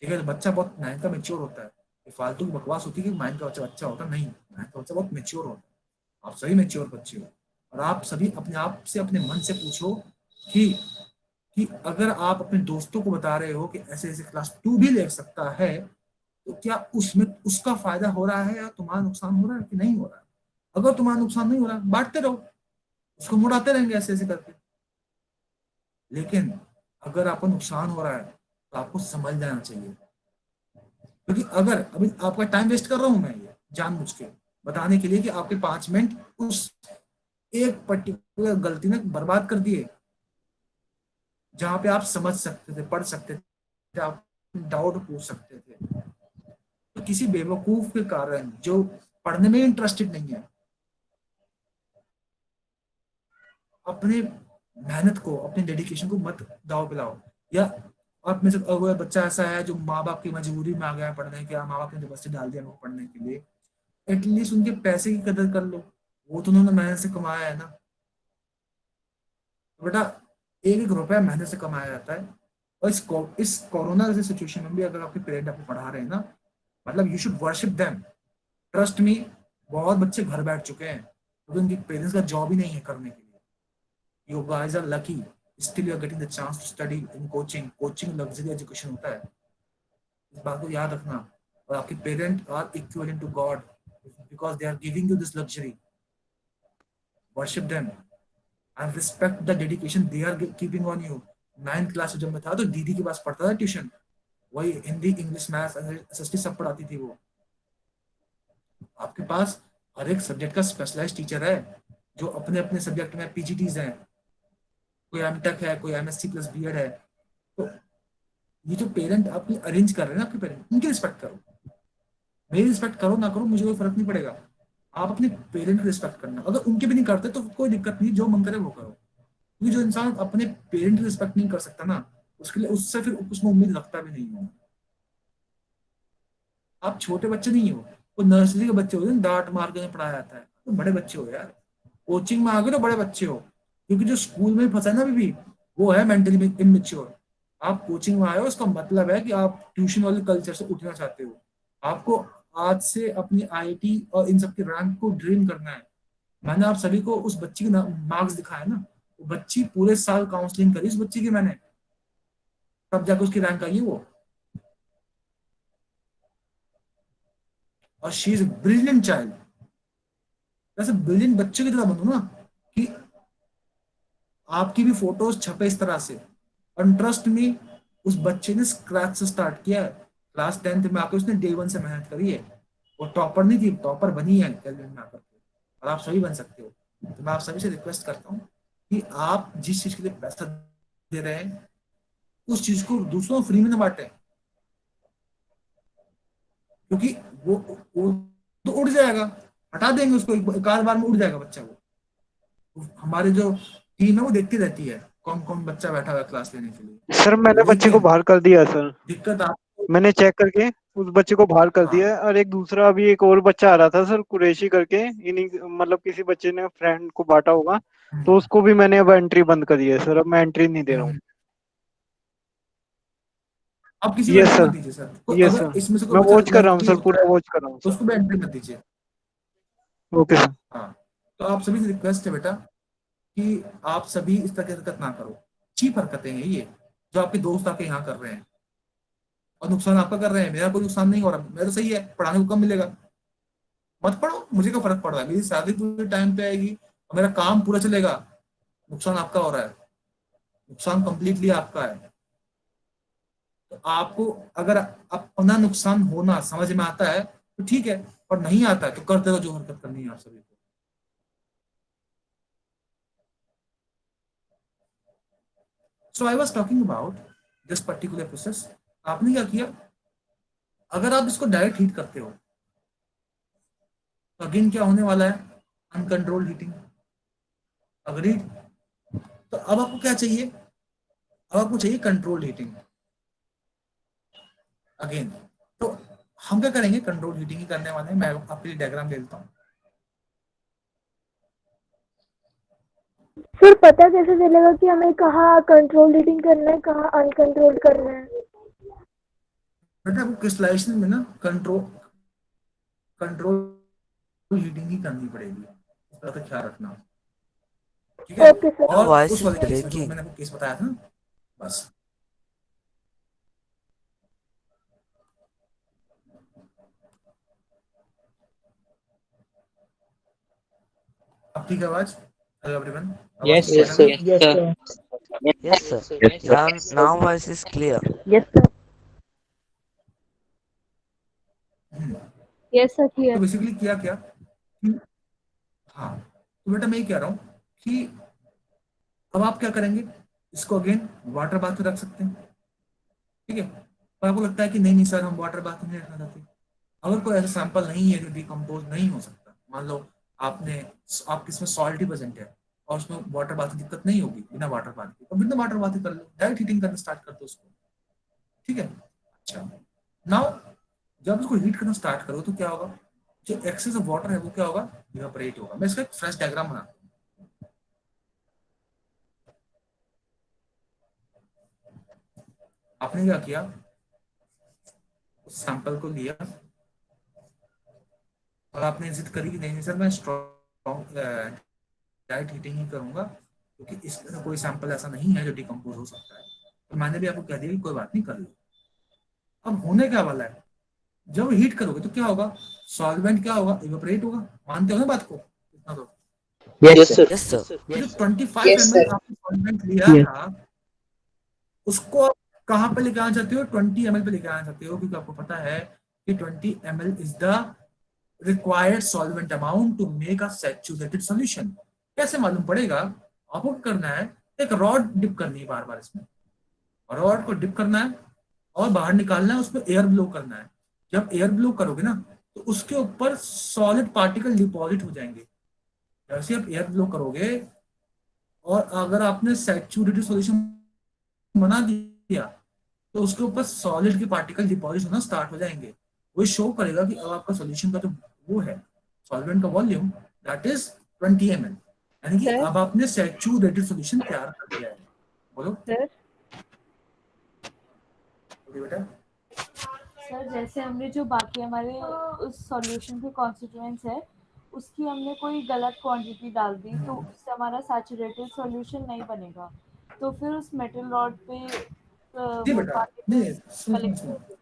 ठीक है, तो बच्चा बहुत 9th का मेच्योर होता है। ये फालतू की बकवास होती है कि 9th का बच्चा बच्चा होता नहीं, 9th का बच्चा बहुत मेच्योर होता है। आप सभी मेच्योर बच्चे हो, और आप सभी अपने आप से अपने मन से पूछो कि अगर आप अपने दोस्तों को बता रहे हो कि ऐसे ऐसे क्लास 2 भी ले सकता है, तो क्या उसमें उसका फायदा हो रहा है या तुम्हारा नुकसान हो रहा है कि नहीं हो रहा है? अगर तुम्हारा नुकसान नहीं हो रहा, बांटते रहो, उसको मुड़ाते रहेंगे ऐसे ऐसे करके। लेकिन अगर आपको नुकसान हो रहा है तो आपको समझ जाना चाहिए, क्योंकि अगर अभी आपका टाइम वेस्ट कर रहा हूं मैं ये जानबूझ के बताने के लिए कि आपके 5 मिनट उस एक पर्टिकुलर गलती ने बर्बाद कर दिए, जहां पे आप समझ सकते थे, पढ़ सकते थे, आप डाउट पूछ सकते थे। तो किसी बेवकूफ के कारण जो पढ़ने में इंटरेस्टेड नहीं है, अपने मेहनत को, अपने डेडिकेशन को मत दाव पे लाओ। या आप में से अगर बच्चा ऐसा है जो माँ बाप की मजबूरी में आ गया है पढ़ने के, माँ बाप ने जबरदस्ती डाल दिया उनको पढ़ने के लिए, एटलीस्ट उनके पैसे की कदर कर लो, वो तो उन्होंने मेहनत से कमाया है ना। तो बेटा एक एक रुपया मेहनत से कमाया जाता है। और इस कोरोना जैसे सिचुएशन में भी अगर आपके पेरेंट आपको पढ़ा रहे हैं ना, मतलब you should worship them. Trust me, बहुत बच्चे घर बैठ चुके हैं क्योंकि उनके पेरेंट्स का जॉब ही नहीं है करने के लिए। You guys are lucky. Still you are getting the chance to study in coaching. Coaching luxury education होता है, इस बात को याद रखना। और आपके parent are equivalent to god because they are giving you this luxury. Worship them and respect the dedication they are keeping on you. 9th class जब मैं था तो दीदी के पास पढ़ता था ट्यूशन, वही हिंदी, इंग्लिश, मैथ्स, एसएसटी सब पढ़ाती थी वो। आपके पास हर एक सब्जेक्ट का स्पेशलाइज्ड टीचर है जो अपने अपने सब्जेक्ट में पीजीटीज हैं, कोई एमटेक है, कोई एमएससी प्लस बीएड है। तो ये जो पेरेंट आपकी अरेंज कर रहे हैं ना, आपके पेरेंट, उनकी रिस्पेक्ट करो। मेरी रिस्पेक्ट करो ना करो मुझे कोई फर्क नहीं पड़ेगा, आप अपने पेरेंट की रिस्पेक्ट करना। अगर उनके भी नहीं करते तो कोई दिक्कत नहीं, जो मन करे वो करो। क्योंकि जो इंसान अपने पेरेंट की रिस्पेक्ट नहीं कर सकता ना, उसके लिए उससे फिर उसमें उम्मीद रखता भी नहीं हो। आप छोटे बच्चे नहीं हो, वो नर्सरी के बच्चे हो, डांट मार के पढ़ाया जाता है, तो बड़े बच्चे हो यार। कोचिंग में आ गए तो बड़े बच्चे हो, क्योंकि जो स्कूल में फंसा है ना अभी भी, वो है मेंटली इमेच्योर। आप कोचिंग में आए हो, उसका मतलब है कि आप ट्यूशन वाले कल्चर से उठना चाहते हो। आपको आज से अपनी आईआईटी और इन सब के रैंक को ड्रीम करना है। मैंने आप सभी को उस बच्ची के मार्क्स दिखाया ना, वो बच्ची पूरे साल काउंसलिंग करी उस बच्ची की मैंने, तब जाकर उसकी रैंक आई है वो। और शी इज ब्रिलियंट चाइल्ड। वैसे ब्रिलियंट बच्चे की तरह बनू ना कि आपकी भी फोटोज छपे इस तरह से। और ट्रस्ट मी, उस बच्चे ने स्क्रैच से स्टार्ट किया है। क्लास 10th में आकर उसने डे 1 से मेहनत करी है। वो टॉपर नहीं थी, टॉपर बनी है कैलविन में आकर के, और आप सभी बन सकते हो। तो मैं आप सभी से रिक्वेस्ट करता हूँ कि आप जिस चीज के लिए पैसा दे रहे हैं उस चीज को दूसरों फ्री में ना बांटें, क्योंकि वो तो उड़ जाएगा, हटा देंगे उसको, एक आध बार में उड़ जाएगा बच्चा। वो हमारे जो टीम है वो देखती रहती है कौन कौन बच्चा बैठा हुआ है क्लास लेने के लिए। सर मैंने बच्चे को बाहर कर दिया सर, दिक्कत आप मैंने चेक करके उस बच्चे को बाहर कर दिया है। और एक दूसरा अभी एक और बच्चा आ रहा था सर, कुरैशी करके, इन्हीं मतलब किसी बच्चे ने फ्रेंड को बांटा होगा, तो उसको भी मैंने अब एंट्री बंद करी है सर, अब मैं एंट्री नहीं दे रहा हूँ। आप किसी को यस एंट्री सर, मत दीजिए सर। यस अगर सर, इसमें से कोई मैं बच्चा वॉच कर रहा हूँ लकी सर, होता पूरा है वॉच कर रहा हूँ तो सर। उसको भी एंट्री मत दीजिए। Okay sir. हाँ, तो आप सभी से रिक्वेस्ट है बेटा कि आप सभी इस तरह की हरकत ना करो। चीप हरकतें हैं ये जो आपके दोस्त आपके यहाँ कर रहे हैं, और नुकसान आपका कर रहे हैं। मेरा कोई नुकसान नहीं हो रहा, मेरा तो सही है, पढ़ाने को कम मिलेगा, मत पढ़ो, मुझे क्या फर्क पड़ रहा है। मेरी सैलरी पूरे टाइम पे आएगी और मेरा काम पूरा चलेगा। नुकसान आपका हो रहा है, नुकसान कंप्लीटली आपका है। तो आपको अगर अपना नुकसान होना समझ में आता है तो ठीक है, और नहीं आता है तो करते रहो जो हरकत करनी है आप सभी को। So I was talking about this particular process. आपने क्या किया, अगर आप इसको डायरेक्ट हीट करते हो तो अगेन क्या होने वाला है, अनकंट्रोल्ड हीटिंग। अग्रीड। तो अब आपको क्या चाहिए, अब आपको चाहिए कंट्रोल्ड हीटिंग अगेन। तो हम क्या करेंगे, कंट्रोल हीटिंग ही करने वाले हैं। मैं आपके लिए डायग्राम ले लेता हूँ। सर पता कैसे चलेगा कि हमें कहाँ कंट्रोल हीटिंग करना है, कहाँ अनकंट्रोल करना है? बेटा आपको क्रिस्टलाइजेशन में ना कंट्रोल हीटिंग ही करनी पड़ेगी, इस तरह का ख्याल रखना, ठीक है? Okay sir. और उस वाले केस में जो मैंने आपको केस बताया था ना, बस आपकी क्या आवाज? हेलो एवरीवन, Yes, आवाज sir. क्लियर है? Yes, sir. Yes, Yes, sir. sir. Now voice is clear. Yes, sir. Hmm, Yes, sir. तो Clear. बेसिकली किया क्या कि हाँ, तो बेटा मैं ये कह रहा हूँ कि अब आप क्या करेंगे, इसको अगेन वाटर बाथ में रख सकते हैं, ठीक है। पर आपको लगता है कि नहीं नहीं सर हम वाटर बाथ में नहीं रखना चाहते, अगर कोई ऐसा सैंपल नहीं है जो डिकम्पोज नहीं हो सकता, मान लो आपने आप किसमें सॉल्ट ही प्रेजेंट है और उसमें वाटर बाथ की दिक्कत नहीं होगी बिना वाटर बाथ के, तो बिना वाटर बाथ कर लो, डायरेक्ट हीटिंग करना स्टार्ट कर दो उसको, ठीक है। अच्छा, नाउ जब उसको हीट करना स्टार्ट करो तो क्या होगा, जो एक्सेस ऑफ वाटर है वो क्या होगा, इवेपोरेट होगा। मैं इसका एक फ्रेश डायग्राम बनाता हूँ। आपने क्या किया, उस सैंपल को लिया और आपने जिद करी कि नहीं सर मैं स्ट्रॉन्ग डायरेक्ट हीटिंग ही करूंगा क्योंकि इस तरह कोई सैंपल ऐसा नहीं है जो डिकम्पोज हो सकता है, तो मैंने भी आपको कह दिया कि कोई बात नहीं कर लो। अब होने क्या वाला है, जब हीट करोगे तो क्या होगा, सॉल्वेंट क्या होगा, इवेपोरेट होगा। मानते हो ना बात को? इतना तो Yes, sir. Yes, sir. जो 25 Yes, ml sir. आपने सॉल्वेंट लिया Yes. था उसको आप कहाँ पे लेके आना चाहते हो, 20 ml पे लेके आना चाहते हो, क्योंकि आपको पता है कि 20 ml is the required solvent amount to make a saturated solution। कैसे मालूम पड़ेगा, आपको क्या करना है, एक रॉड डिप करनी है बार बार इसमें, रॉड को डिप करना है और बाहर निकालना है, उसमें एयर ब्लो करना है। जब एयर ब्लो करोगे ना तो उसके ऊपर सॉलिड पार्टिकल डिपॉजिट हो जाएंगे। जैसे आप एयर ब्लो करोगे और अगर आपने सैचुरेटेड सॉल्यूशन बना दिया तो उसके ऊपर सॉलिड के पार्टिकल डिपॉजिट होना स्टार्ट हो जाएंगे। वो शो करेगा कि अब आपका सॉल्यूशन का जो वो है सॉल्वेंट का वॉल्यूम दैट इज 20 ml, यानी कि Sir? अब आपने सैचुरेटेड सॉल्यूशन तैयार कर दिया है। बोलो सर बेटा। सर जैसे हमने जो बाकी हमारे उस सॉल्यूशन के कॉन्स्टिट्यूएंट्स है उसकी हमने कोई गलत क्वांटिटी डाल दी तो उससे हमारा सैचुरेटेड सॉल्यूशन नहीं बनेगा, तो फिर उस मेटल रॉड पे जी वो बेटा, नहीं पार्टिकल्स सुनो सुनो कलेक्ट सुनो, होते।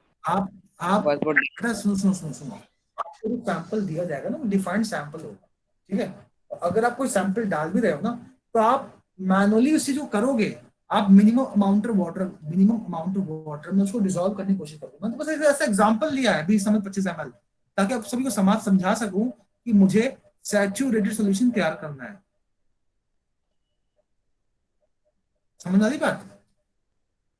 आप बेटा सुनो सुनो सुनो सुनो, आपको जो सैंपल दिया जाएगा ना वो डिफाइंड सैंपल होगा, ठीक है। अगर आप कोई सैंपल डाल भी रहे हो ना तो आप मैनुअली उस चीज को करोगे, आप मिनिमम अमाउंट ऑफ वाटर में उसको डिसॉल्व करने की कोशिश करोगे। मैंने तो बस ऐसा एग्जांपल लिया है 20 ml 25 ml ताकि आप सभी को समझा सकूं कि मुझे सैचुरेटेड सॉल्यूशन तैयार करना है। समझ आ रही बात?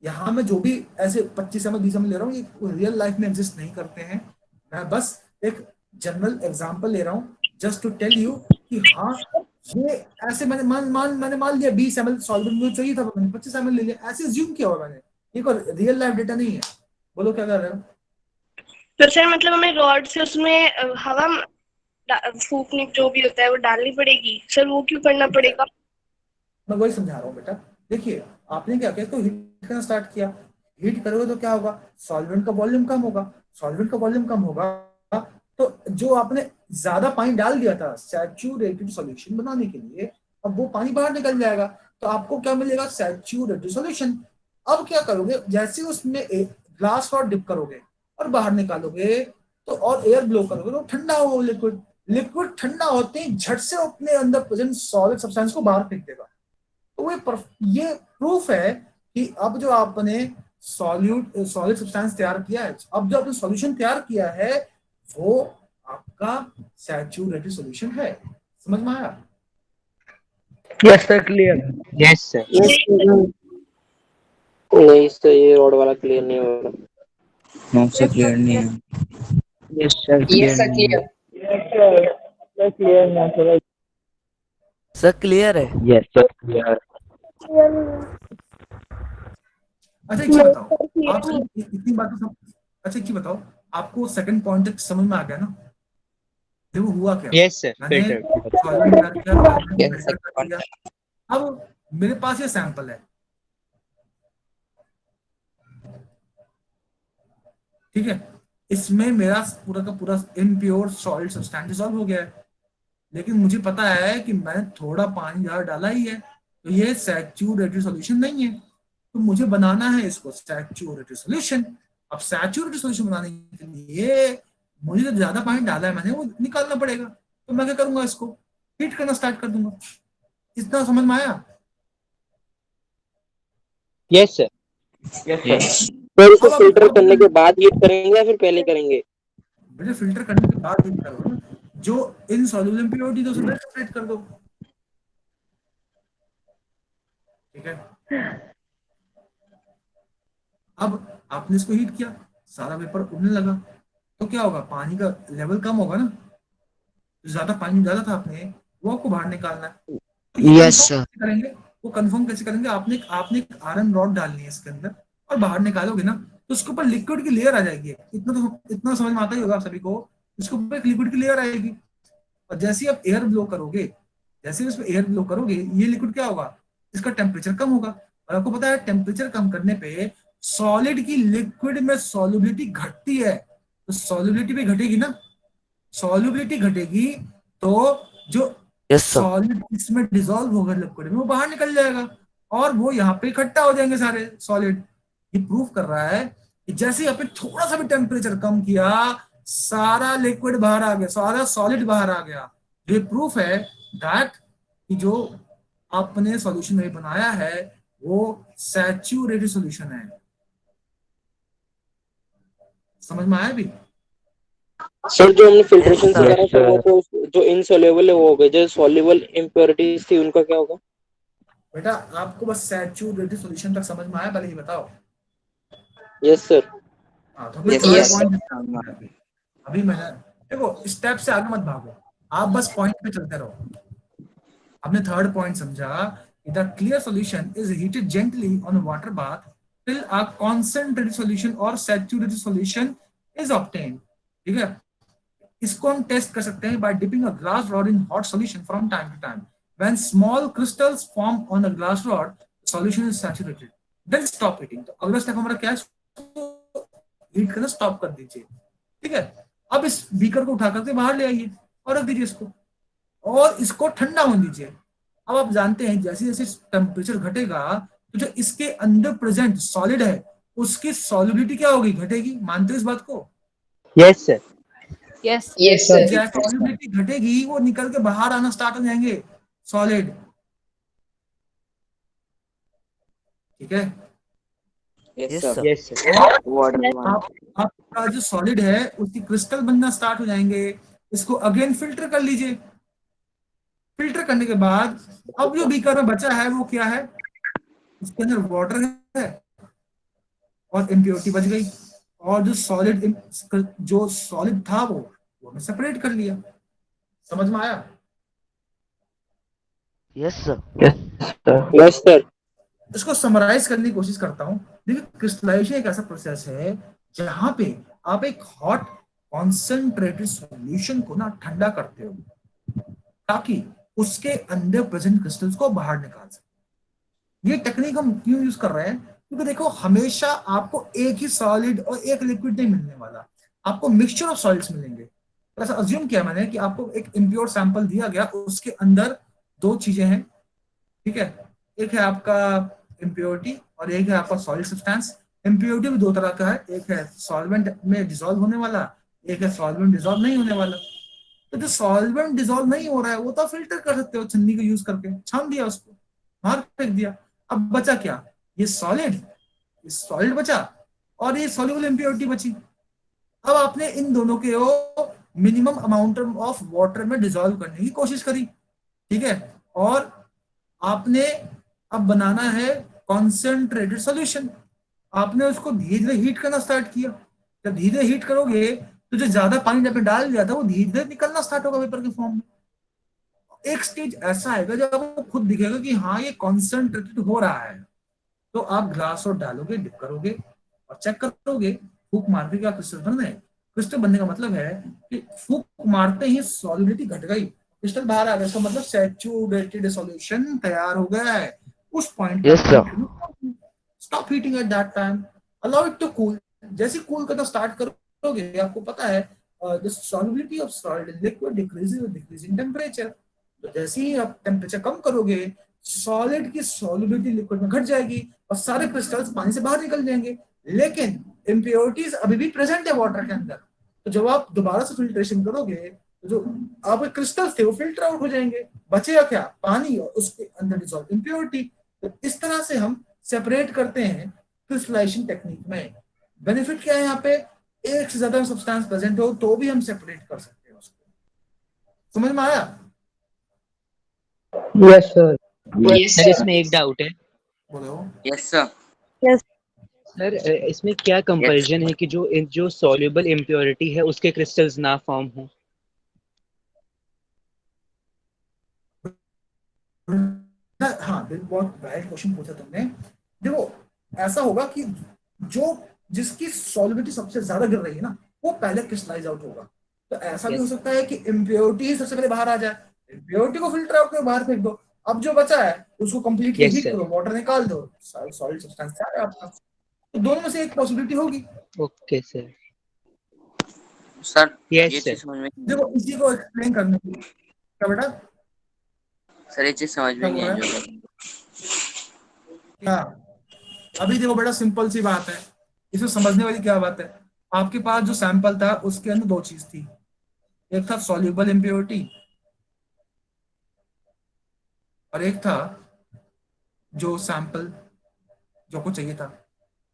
यहाँ मैं जो भी ऐसे 25 ml 20 ml ले रहा हूँ ये रियल लाइफ में एग्जिस्ट नहीं करते हैं, मैं बस एक जनरल एग्जांपल ले रहा हूँ जस्ट टू टेल यू कि हाँ ये ऐसे मैंने मान लिया 20 ml सॉल्वेंट मुझे चाहिए था, मैंने 25 ml ले लिया, ऐसे अज्यूम किया हुआ मैंने, ये कोई रियल लाइफ डेटा नहीं है। बोलो क्या कर रहे हो? तो सर मतलब हमें रॉड से उसमें हवा फूकने जो भी होता है वो डालनी पड़ेगी सर, वो क्यों करना पड़ेगा? मैं वही समझा रहा हूँ बेटा। देखिए आपने क्या किया, तो हीट करना स्टार्ट किया, हीट करोगे तो क्या होगा, सॉल्वेंट का वॉल्यूम कम होगा, सॉल्वेंट का वॉल्यूम कम होगा तो जो आपने ज्यादा पानी डाल दिया था सैचुरेटेड सॉल्यूशन बनाने के लिए अब वो पानी बाहर निकल जाएगा, तो आपको क्या मिलेगा, सैचुरेटेड सॉल्यूशन। अब क्या करोगे, जैसे उसमें एक ग्लास रॉड डिप करोगे और बाहर निकालोगे तो और एयर ब्लो करोगे तो ठंडा हो लिक्विड, लिक्विड ठंडा होते ही झट से अपने अंदर प्रेजेंट सॉलिड सब्सटेंस को बाहर फेंक देगा। तो ये प्रूफ है कि अब जो आपने सॉलिड सब्सटेंस तैयार किया है, अब जो आपने सॉल्यूशन तैयार किया है वो आपका सैचुरेटेड सॉल्यूशन है। समझ में आया? Yes sir clear. Yes, sir. नहीं सर ये रोड वाला क्लियर नहीं हो रहा। No, sir, clear नहीं है। Yes sir Yes, sir, clear. Clear ना सर। सर क्लियर है। Yes, sir, clear. अच्छा एक चीज बताओ, आप इतनी बातें अच्छा एक चीज बताओ, आपको सेकंड पॉइंट तक समझ में आ गया ना, देखो हुआ क्या। Yes, sir. मैंने Filter. सॉल्वेंट तैयार किया, सॉल्वेंट Yes, फिल्टर कर दिया, अब मेरे पास ये सैंपल है, ठीक है, इसमें मेरा पूरा का पूरा इम्प्योर सॉलिड सब्सटेंस डिसॉल्व हो गया है, लेकिन मुझे पता है कि मैंने थोड़ा पानी ज्यादा डाला ही है तो ये सैचुरेटेड सॉल्यूशन नहीं है, तो मुझे बनाना है इसको सैचुरेटेड सॉल्यूशन। अब सैचुरेटेड सॉल्यूशन बनाने के लिए मुझे जो ज्यादा पानी डाला है मैंने वो निकालना पड़ेगा, तो मैं क्या करूंगा, इसको हीट करना स्टार्ट कर दूंगा। इतना समझ में आया? Yes sir. फिर उसको फिल्टर करने के बाद हीट करेंगे या फिर पहले करेंगे? बेटा फिल्टर करने के बाद हीट करो ना, जो इनसॉल्युबल इम्प्योरिटी तो उसे सेपरेट कर दो, ठीक है। अब आपने इसको हीट किया, सारा वेपर उड़ने लगा, तो क्या होगा, पानी का लेवल कम होगा ना, ज्यादा पानी डाला था आपने, वो आपको बाहर निकालना है। तो यस सर। करेंगे वो कंफर्म कैसे करेंगे, आपने एक आयरन रॉड डालनी है इसके अंदर और बाहर निकालोगे ना तो उसके ऊपर लिक्विड की लेयर आ जाएगी। इतना समझ में आता ही होगा आप सभी को, उसके ऊपर एक लिक्विड की लेयर आएगी और जैसे ही आप एयर ब्लो करोगे, जैसे ही उसमें एयर ब्लो करोगे, ये लिक्विड क्या होगा, इसका टेम्परेचर कम होगा। और आपको पता है टेम्परेचर कम करने पे सॉलिड की लिक्विड में सॉल्युबिलिटी घटती है, तो सॉल्युबिलिटी भी घटेगी ना, सॉल्युबिलिटी घटेगी तो जो सॉलिड इसमें डिसॉल्व होगा लिक्विड में वो बाहर निकल जाएगा और वो यहाँ पे इकट्ठा हो जाएंगे सारे सॉलिड। ये प्रूफ कर रहा है कि जैसे ही आपने थोड़ा सा भी टेम्परेचर कम किया, सारा लिक्विड बाहर आ गया, सारा सॉलिड बाहर आ गया। ये प्रूफ है दैट कि जो आपने सॉल्यूशन में बनाया है वो सैचुरेटेड सॉल्यूशन है। समझ में आया भी? सर जो हमने फिल्ट्रेशन से करा था वो तो जो इनसॉल्युबल है वो हो गए, जो सॉल्युबल इम्प्योरिटीज थी उनका क्या होगा? बेटा आपको बस सैचुरेटेड सॉल्यूशन तक समझ में आया, पहले ही बताओ। Yes sir. अभी मैंने देखो स्टेप से आगे मत भागो, आप बस पॉइंट पे चलते रहो। हमने थर्ड पॉइंट समझा, the clear solution is heated gently on water bath till a concentrated solution और सैचुरेटेड सॉल्यूशन इज ऑब्टेन्ड। ठीक है, इसको हम टेस्ट कर सकते हैं by dipping a glass rod in hot solution from time to time. When small crystals form on a glass rod, solution is saturated, then stop heating. तो अगला step हमारा क्या है, हीट करना स्टॉप कर दीजिए। ठीक है, अब इस बीकर को उठा करके बाहर ले आइए और रख दीजिए इसको और इसको ठंडा होने दीजिए। अब आप जानते हैं जैसे जैसे टेम्परेचर घटेगा तो जो इसके अंदर प्रेजेंट सॉलिड है उसकी सॉल्युबिलिटी क्या होगी, घटेगी। मानते हो इस बात को? Yes sir. Yes yes sir. जैसे सॉल्युबिलिटी घटेगी वो निकल के बाहर आना स्टार्ट हो जाएंगे सॉलिड। ठीक है, यस सर। Yes sir. आपका जो सॉलिड है उसकी क्रिस्टल बनना स्टार्ट हो जाएंगे। इसको अगेन फिल्टर कर लीजिए। फिल्टर करने के बाद अब जो बीकर में बचा है वो क्या है, उसके अंदर वाटर है और इम्प्योरिटी बच गई और जो सॉलिड था वो हमने सेपरेट कर लिया। समझ में आया? Yes sir. Yes sir. इसको समराइज करने की कोशिश करता हूं। देखिए क्रिस्टलाइजेशन एक ऐसा प्रोसेस है जहां पे आप एक हॉट कॉन्सेंट्रेटेड सॉल्यूशन को ना ठंडा करते हो ताकि उसके अंदर प्रेजेंट क्रिस्टल्स को बाहर निकाल सके। ये टेक्निक हम क्यों यूज कर रहे हैं, क्योंकि देखो हमेशा आपको एक ही सॉलिड और एक लिक्विड नहीं मिलने वाला, आपको मिक्सचर ऑफ सॉलिड्स मिलेंगे। तो ऐसा अज्यूम किया मैंने कि आपको एक इम्प्योर सैंपल दिया गया, उसके अंदर दो चीजें हैं। ठीक है, एक है आपका इम्प्योरिटी और एक है आपका सॉलिड सब्सटेंस। इम्प्योरिटी भी दो तरह का है, एक है सॉल्वेंट में डिसॉल्व होने वाला, एक है सॉल्वेंट डिसॉल्व नहीं होने वाला। तो जो सॉल्वेंट डिसॉल्व नहीं हो रहा है वो तो फिल्टर कर सकते हो, छन्नी को यूज करके छान दिया, उसको बाहर फेंक दिया। अब बचा क्या, ये सॉलिड बचा और ये सॉल्युबल इम्प्योरिटी बची। अब आपने इन दोनों के मिनिमम अमाउंट ऑफ वाटर में डिसॉल्व करने की कोशिश करी। ठीक है, और आपने अब बनाना है कॉन्सेंट्रेटेड सॉल्यूशन। आपने उसको धीरे धीरे हीट करना स्टार्ट किया। जब धीरे हीट करोगे तो जो ज्यादा पानी आपने डाल दिया था वो धीरे धीरे निकलना स्टार्ट होगा वेपर के फॉर्म में। एक स्टेज ऐसा आएगा जब आपको खुद दिखेगा कि हाँ ये कॉन्सेंट्रेटेड हो रहा है, तो आप ग्लास और डालोगे, डिप करोगे और चेक करोगे, फूक मार के क्या क्रिस्टल बन रहे हैं। क्रिस्टल बनने का मतलब है कि फूक मारते ही सॉल्युबिलिटी घट गई, क्रिस्टल बाहर आ गया, इसका मतलब सैचुरेटेड सॉल्यूशन तैयार हो गया है। उस पॉइंट पर stop heating at that time, allow it to cool. जैसे कूल करना स्टार्ट करोगे आपको पता है the solubility of solid in liquid decreases with decreasing temperature. तो जैसे ही आप टेंपरेचर कम करोगे सॉलिड की सॉल्युबिलिटी लिक्विड में घट जाएगी और सारे क्रिस्टल्स पानी से बाहर निकल जाएंगे, लेकिन इम्प्योरिटीज अभी भी प्रेजेंट है वाटर के अंदर। तो जब आप दोबारा से फिल्ट्रेशन करोगे जो आपके क्रिस्टल्स थे वो फिल्टर आउट हो जाएंगे, बचेगा क्या, पानी और उसके अंदर डिसॉल्व इम्प्योरिटी। तो इस तरह से हम सेपरेट करते हैं क्रिस्टलाइजेशन टेक्निक में। बेनिफिट क्या है यहाँ पे, एक से ज्यादा सब्सटेंस प्रेजेंट हो तो भी हम सेपरेट कर सकते हैं उसको। समझ में आया? Yes sir. सर इसमें एक डाउट है। बोलो। Yes sir. सर इसमें क्या कंपल्जन है कि जो सॉल्युबल इम्प्योरिटी है उसके क्रिस्टल्स ना फॉर्म हो? हाँ बहुत वैलिड क्वेश्चन पूछा तुमने। देखो ऐसा होगा कि जो जिसकी सॉल्युबिलिटी सबसे ज्यादा गिर रही है ना वो पहले क्रिस्टलाइज आउट होगा। तो ऐसा भी हो सकता है कि इम्प्योरिटी ही सबसे पहले बाहर आ जाए, इम्प्योरिटी को फिल्टर आउट कर बाहर फेंक दो, अब जो बचा है उसको कंप्लीटली Yes, हीट sir. करो, वाटर निकाल दो, सॉलिड सब्सटेंस है आपका। तो दोनों में से एक पॉसिबिलिटी होगी। Okay sir. सर Yes, ये sir. चीज समझ में देखो इसी को एक्सप्लेन करने के लिए क्या बेटा, सर ये चीज समझ क्या में बोल नहीं रहा आई है जो क्या? अभी देखो बेटा सिंपल सी बात है, इसमें समझने वाली क्या बात है। आपके पास जो सैंपल था उसके अंदर दो चीज थी, एक था सॉल्युबल इम्प्योरिटी और एक था जो सैंपल जो आपको चाहिए था,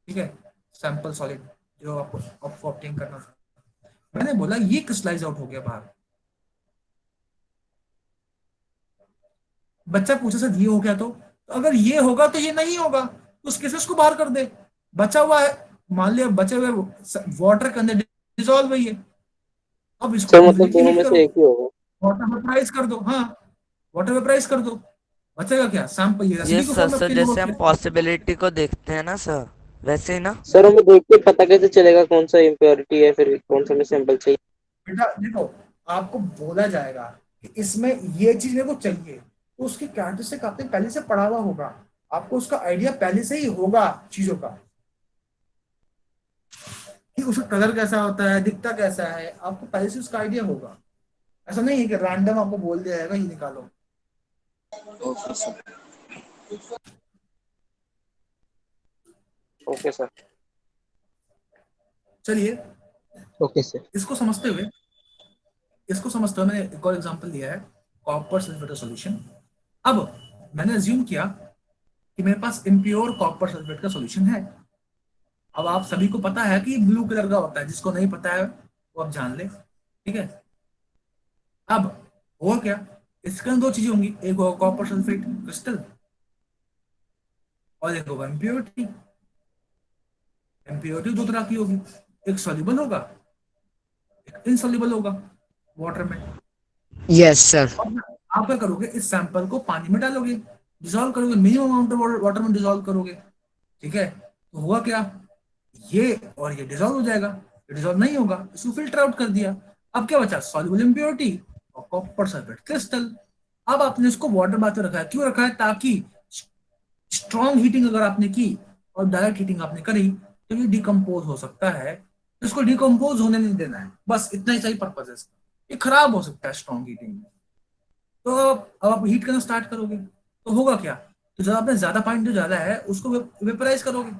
ठीक है, सैंपल सॉलिड जो आपको ऑब्टेन करना था। मैंने बोला ये क्रिस्टलाइज आउट हो गया बाहर। बच्चा पूछा सर ये हो गया तो अगर ये होगा तो ये नहीं होगा तो उस केसेस को बाहर कर दे। बचा हुआ है, मान लिया बचे हुए वाटर के अंदर डिजोल्व हुई है, अब इसको सर मतलब कंप्लीटली दोनों हीट में करो, से एक ही होगा। वाटर वेपराइज कर दो। हाँ वाटर वेपराइज कर दो, बचेगा क्या, सैंपल ये ये एसिडिक सर फॉर्म में सर obtain जैसे होगा हम क्या? पॉसिबिलिटी को देखते हैं ना सर, वैसे ही ना। सर हमें देख के पता कैसे चलेगा कौन सा इम्प्योरिटी है, फिर कौन सा में सैंपल चाहिए? बेटा देखो आपको बोला जाएगा कि इसमें ये चीज मेरे को चाहिए, तो उसकी कैरेक्टरिस्टिक आपने पहले से पढ़ा हुआ होगा, आपको उसका आइडिया पहले से ही होगा चीजों का कि उसका कलर कैसा होता है, दिखता कैसा है, आपको पहले से उसका आइडिया होगा। ऐसा नहीं है कि रैंडम आपको बोल दिया जाएगा ये निकालो। Okay sir. Okay sir. चलिए ओके सर। इसको समझते हुए मैंने एक और एग्जांपल लिया है, कॉपर सल्फेट सॉल्यूशन। अब मैंने अज्यूम किया कि मेरे पास इम्प्योर कॉपर सल्फेट का सॉल्यूशन है। अब आप सभी को पता है कि ब्लू कलर का होता है, जिसको नहीं पता है वो अब जान ले, ठीक है। अब हुआ क्या, इसके अंदर दो चीजें होंगी, एक होगा कॉपर सल्फेट क्रिस्टल और एक होगा इम्प्योरिटी। इम्प्योरिटी दो तरह की होगी, एक सॉल्युबल होगा एक इनसॉल्युबल होगा वाटर में। Yes sir. आप क्या करोगे, इस सैंपल को पानी में डालोगे, डिसॉल्व करोगे, मिनिमम अमाउंट ऑफ वाटर में डिसॉल्व करोगे, ठीक है। तो हुआ क्या, ये और ये डिसॉल्व हो जाएगा, ये डिसॉल्व नहीं होगा, इसको फिल्टर आउट कर दिया। अब क्या बचा, सॉल्युबल इम्प्योरिटी और कॉपर सल्फेट क्रिस्टल। अब आपने इसको वाटर बाथ में रखा है, क्यों रखा है, ताकि स्ट्रॉन्ग हीटिंग अगर आपने की और डायरेक्ट हीटिंग आपने करी तो ये डिकम्पोज हो सकता है, तो इसको डिकम्पोज होने नहीं देना है, बस इतना ही सही पर्पज है इसका। ये खराब हो सकता है स्ट्रॉन्ग हीटिंग में। तो अब आप हीट करना स्टार्ट करोगे तो होगा क्या, तो जब आपने ज्यादा पानी जो ज्यादा है उसको वेपराइज करोगे,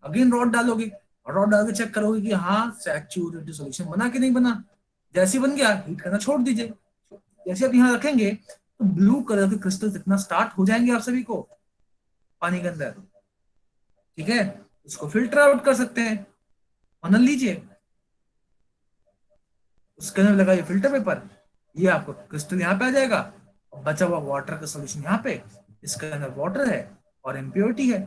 अगेन रॉड डालोगे और रॉड डाल के चेक करोगे कि हाँ सैचुरेटेड सॉल्यूशन बना कि नहीं बना। जैसे ही बन गया हीट करना छोड़ दीजिए। जैसे आप यहाँ रखेंगे तो ब्लू कलर के क्रिस्टल इतना स्टार्ट हो जाएंगे आप सभी को पानी के अंदर, ठीक है। उसको फिल्टर आउट कर सकते हैं, मान लीजिए उसके अंदर लगाइए फिल्टर पेपर, ये आपको क्रिस्टल यहाँ पे आ जाएगा, बचा हुआ वाटर का सोल्यूशन यहाँ पे, इसके अंदर वाटर है और इम्प्योरिटी है,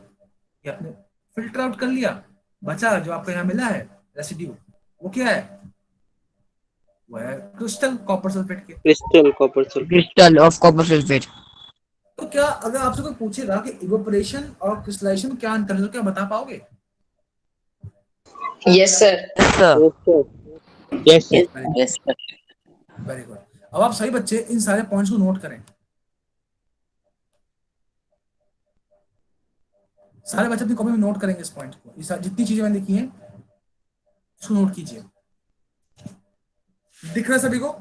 ये आपने फिल्टर आउट कर लिया। बचा जो आपको यहाँ मिला है रेसिड्यू, वो क्या है, वो है क्रिस्टल कॉपर सल्फेट के। Crystal copper sulphate. Crystal of copper sulphate. तो क्या अगर आपसे कोई पूछेगा कि इवेपोरेशन और क्रिस्टलाइजेशन में क्या अंतर है तो क्या बता पाओगे? Yes, sir. Yes sir. Yes sir. Very good. अब आप सही बच्चे इन सारे पॉइंट्स को नोट करें, सारे बच्चे अपनी कॉपी में नोट करेंगे इस पॉइंट को, ये जितनी चीजें मैंने लिखी हैं इसको नोट कीजिए। दिख रहा है सभी को?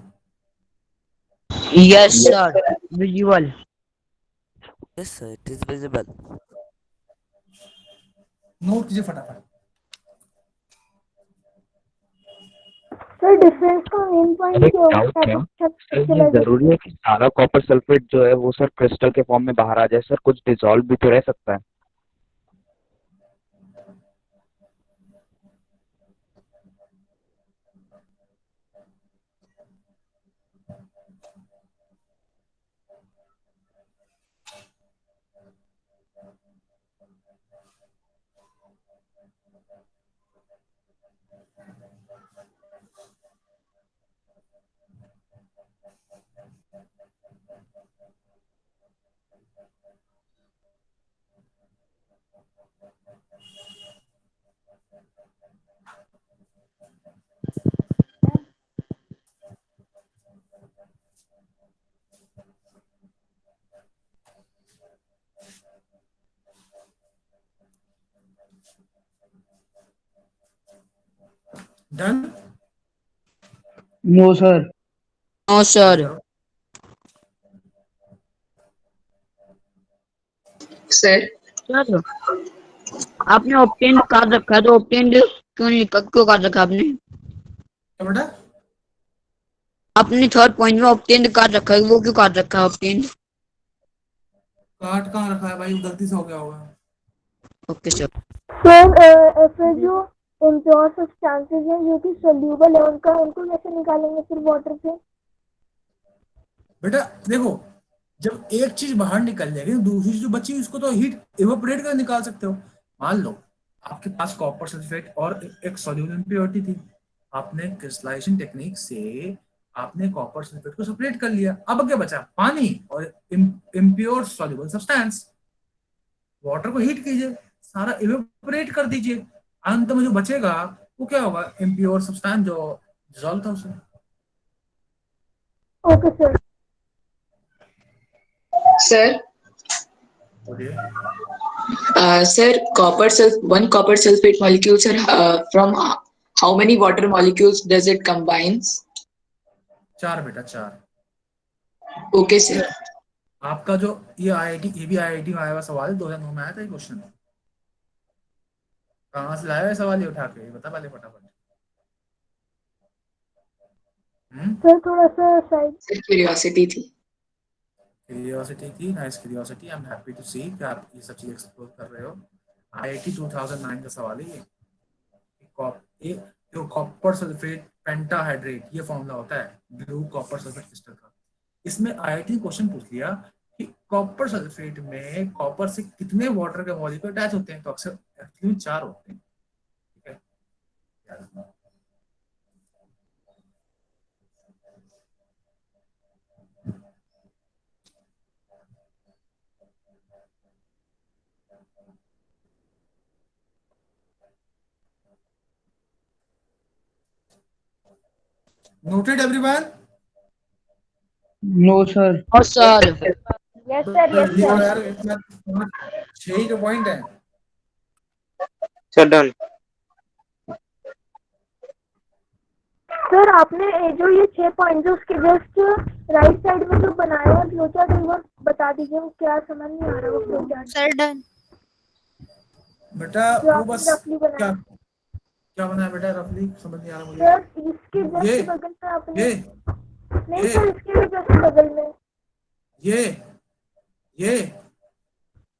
Yes sir. Visual. Yes sir, it is visible. Note कीजिए फटाफट। सर डिफरेंस का मेन पॉइंट अरे क्या डाउट होता क्या है? सर, ये क्रिस्टलाइजेशन जरूरी है कि सारा कॉपर सल्फेट जो है वो सर क्रिस्टल के फॉर्म में बाहर आ जाए सर? कुछ डिसॉल्व भी तो रह सकता है। Done. No sir. No sir. Sir sir आपने ऑप्टेंड काट रखा है तो ऑप्टेंड क्यों काट रखा आपने? क्या बेटा? आपने थर्ड पॉइंट में ऑप्टेंड काट रखा है, वो क्यों काट रखा है ऑप्टेंड? काट कहाँ रखा है भाई, गलती से हो गया होगा। Okay sir. सर फिर जो इम्प्योर सब्सटेंसेस हैं जो कि सोल्यूबल है उनको कैसे निकालेंगे फिर वाटर से? बेटा देखो, जब एक चीज बाहर निकल जाएगी तो दूसरी चीज जो बची उसको तो हीट इवेपोरेट कर निकाल सकते हो। मान लो आपके पास कॉपर सल्फेट और एक सोल्यूबल इम्प्योरिटी थी, आपने क्रिस्टलाइजेशन टेक्निक से आपने कॉपर सल्फेट को सेपरेट कर लिया, अब क्या बचा? पानी और इम्प्योर सोल्यूबल सब्सटेंस। वाटर को हीट कीजिए, सारा इवेपोरेट कर दीजिए, अंत में जो बचेगा वो क्या होगा? इम्प्योर सब्सटेंस जो डिसॉल्व था उसमें। Okay sir. Sir sir, one copper sulfate molecule, sir, from how many water molecules does it combines? 4 बेटा, 4। Okay sir. आपका जो ये भी आईआईटी में आया हुआ सवाल है, 2009 में आया था ये क्वेश्चन। कहाँ से लाया है सवाल ये उठा के, बता पहले फटाफट। सर थोड़ा सा साइड क्यूरियोसिटी थी। Nice curiosity. I am happy to see कि आप ये सब चीज एक्सप्लोर कर रहे हो। आईआईटी 2009 का सवाल है ये। जो कॉपर सल्फेट पेंटाहाइड्रेट ये फॉर्मूला होता है ब्लू कॉपर सल्फेट क्रिस्टल का। इसमें आईआईटी ने क्वेश्चन पूछ लिया कि कॉपर सल्फेट में कॉपर से कितने वाटर के मॉलिक्यूल अटैच होते हैं, तो अक्सर एक्चुअली 4 होते हैं। ठीक है, याद रखना। Noted everyone? No sir. No sir. Yes sir yes देखो सर। यार, इतना 6 ही जो पॉइंट है। Sir done. सर आपने जो ये 6 पॉइंट उसके जस्ट राइट साइड में जो बनाया है फ्लोचार्ट वो बता दीजिए, वो क्या समझ नहीं आ रहा वो फ्लोचार्ट। Sir done. बेटा जो वो बस आपने रफली बनाया। क्या बनाया बेटा? रफली समझ नहीं आ रहा मुझे। सर इसके ये जस्ट बगल में आपने ये नहीं ये सर इसके भी जस्ट बगल में ये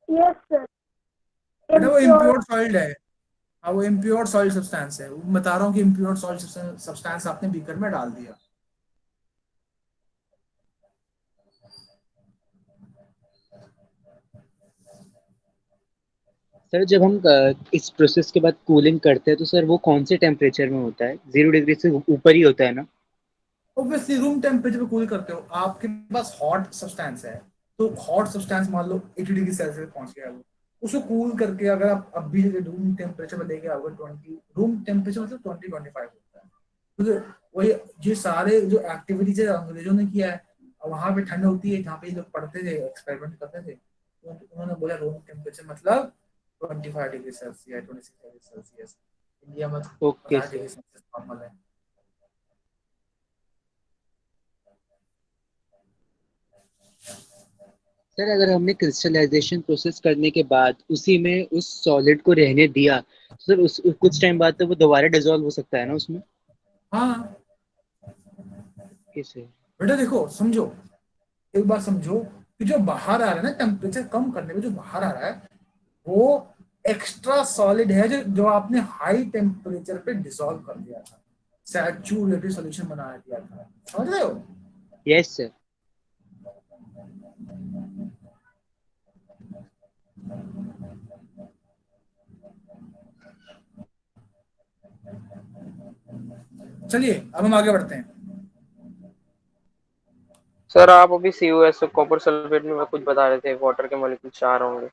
यस सर। बेटा वो इम्प्योर सॉइल्ड है। हाँ वो इम्प्योर सॉइल सब्सटेंस है, वो बता रहा हूँ कि इम्प्योर सॉइल सब्सटेंस आपने बीकर में डाल दिया। सर जब हम इस प्रोसेस के बाद कूलिंग करते हैं तो सर वो कौन से टेम्परेचर में होता है? 0 डिग्री से ऊपर ही होता है ना? ऑब्वियसली रूम टेम्परेचर पे कूल करते हो। आपके पास हॉट सब्सटेंस है तो हॉट सब्सटेंस मान लो 80 डिग्री सेल्सियस पहुंच गया, वो उसको कूल करके अगर आप अभी रूम टेम्परेचर में लेके आओगे 20 रूम टेम्परेचर मतलब 20-25 होता है। तो वही ये सारे जो एक्टिविटीज है अंग्रेजों ने किया है, वहां पे ठंड होती है जहाँ पे लोग पढ़ते थे एक्सपेरिमेंट करते थे, तो उन्होंने बोला रूम टेम्परेचर मतलब 25 degree Celsius 26 degree Celsius. India में 50 डिग्री सेल्सियस नॉर्मल है। सर अगर हमने क्रिस्टलाइजेशन प्रोसेस करने के बाद उसी में उस सॉलिड को रहने दिया तो सर उस कुछ टाइम बाद तो वो दोबारा डिसॉल्व हो सकता है ना उसमें? हाँ ओके सर। बेटा देखो समझो, एक बार समझो कि जो बाहर आ रहा है ना, टेम्परेचर कम करने में जो बाहर आ रहा है वो एक्स्ट्रा सॉलिड है जो आपने हाई टेम्परेचर पे डिसॉल्व कर दिया था, सैचुरेटेड सॉल्यूशन बना दिया था। समझ रहे हो? Yes sir. चलिए अब हम आगे बढ़ते हैं। सर आप अभी COS कॉपर सल्फेट में कुछ बता रहे थे, वाटर के मॉलिक्यूल 4 होंगे।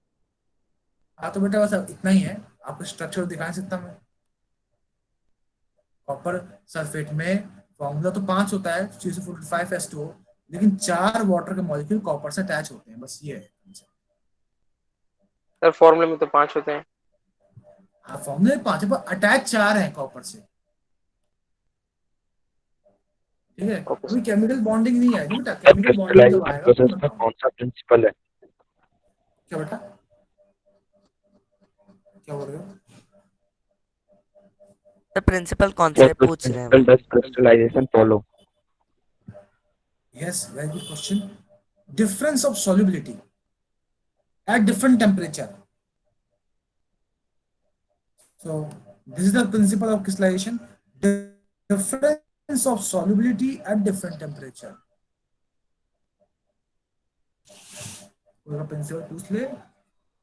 हाँ तो बेटा बस इतना ही है, आपको स्ट्रक्चर दिखा सकता मैं। कॉपर सल्फेट में फॉर्मूला तो 5 होता है, CH4 5H2O, लेकिन 4 वाटर के मॉलिक्यूल कॉपर से अटैच होते हैं, बस ये है। सर फॉर्मूले में तो 5 होते हैं। हाँ फॉर्मूले 5 है पर अटैच 4 है कॉपर से। ठीक है, अभी केमिकल बॉन्डिंग नहीं है बेटा, केमिकल बॉन्डिंग जब क्रिस्टलाइजेशन आएगा तो प्रोसेस में बताऊंगा। कौन सा प्रिंसिपल है? क्या बेटा, क्या बोल रहे हो? सर प्रिंसिपल कौन सा है What पूछ रहे हैं principle वो। does crystallization follow? Yes, very good question. Difference of solubility at different temperature. So this is the principle of crystallization. Difference of solubility at different temperature. कोई प्रिंसिपल पूछ ले,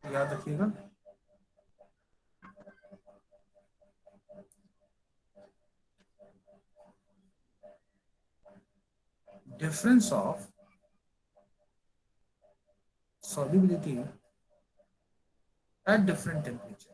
याद रखिएगा। Difference of solubility at different temperature.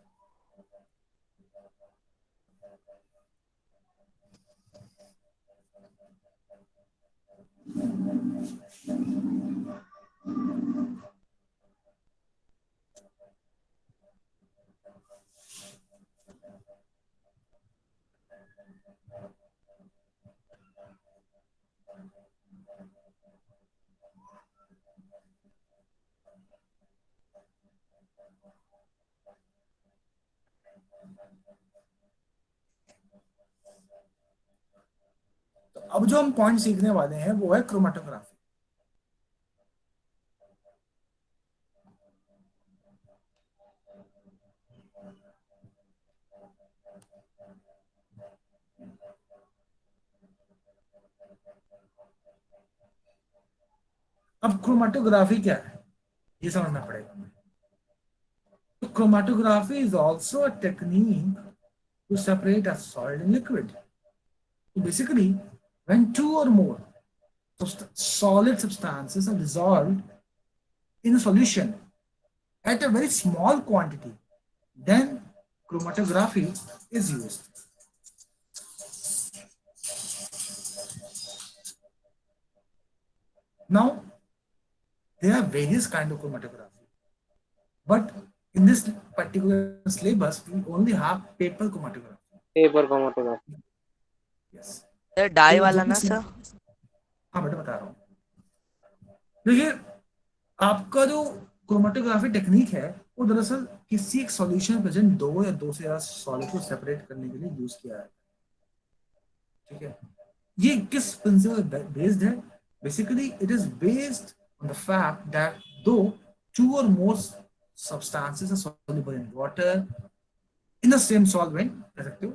तो अब जो हम point सीखने वाले हैं वो है क्रोमेटोग्राफी। अब क्रोमेटोग्राफी क्या है ये समझना पड़ेगा। तो chromatography is also a technique to separate a solid and liquid. So basically, when two or more solid substances are dissolved in a solution at a very small quantity, then chromatography is used. Now, there are various kinds of chromatography, but in this particular syllabus, we only have paper chromatography. Paper chromatography. Yes. Sir dye तो जो वाला कि ना sir. हाँ बेटा बता रहा हूँ। देखिए आपका जो क्रोमेटोग्राफी टेक्निक है वो दरअसल किसी एक सॉल्यूशन प्रेजेंट दो या दो से ज्यादा सॉलिड को सेपरेट करने के लिए यूज किया है। ठीक है, ये किस प्रिंसिपल बेस्ड है? Basically it is based on the fact that दो टू और मोर substances are soluble in water in the same solvent, कह सकते हो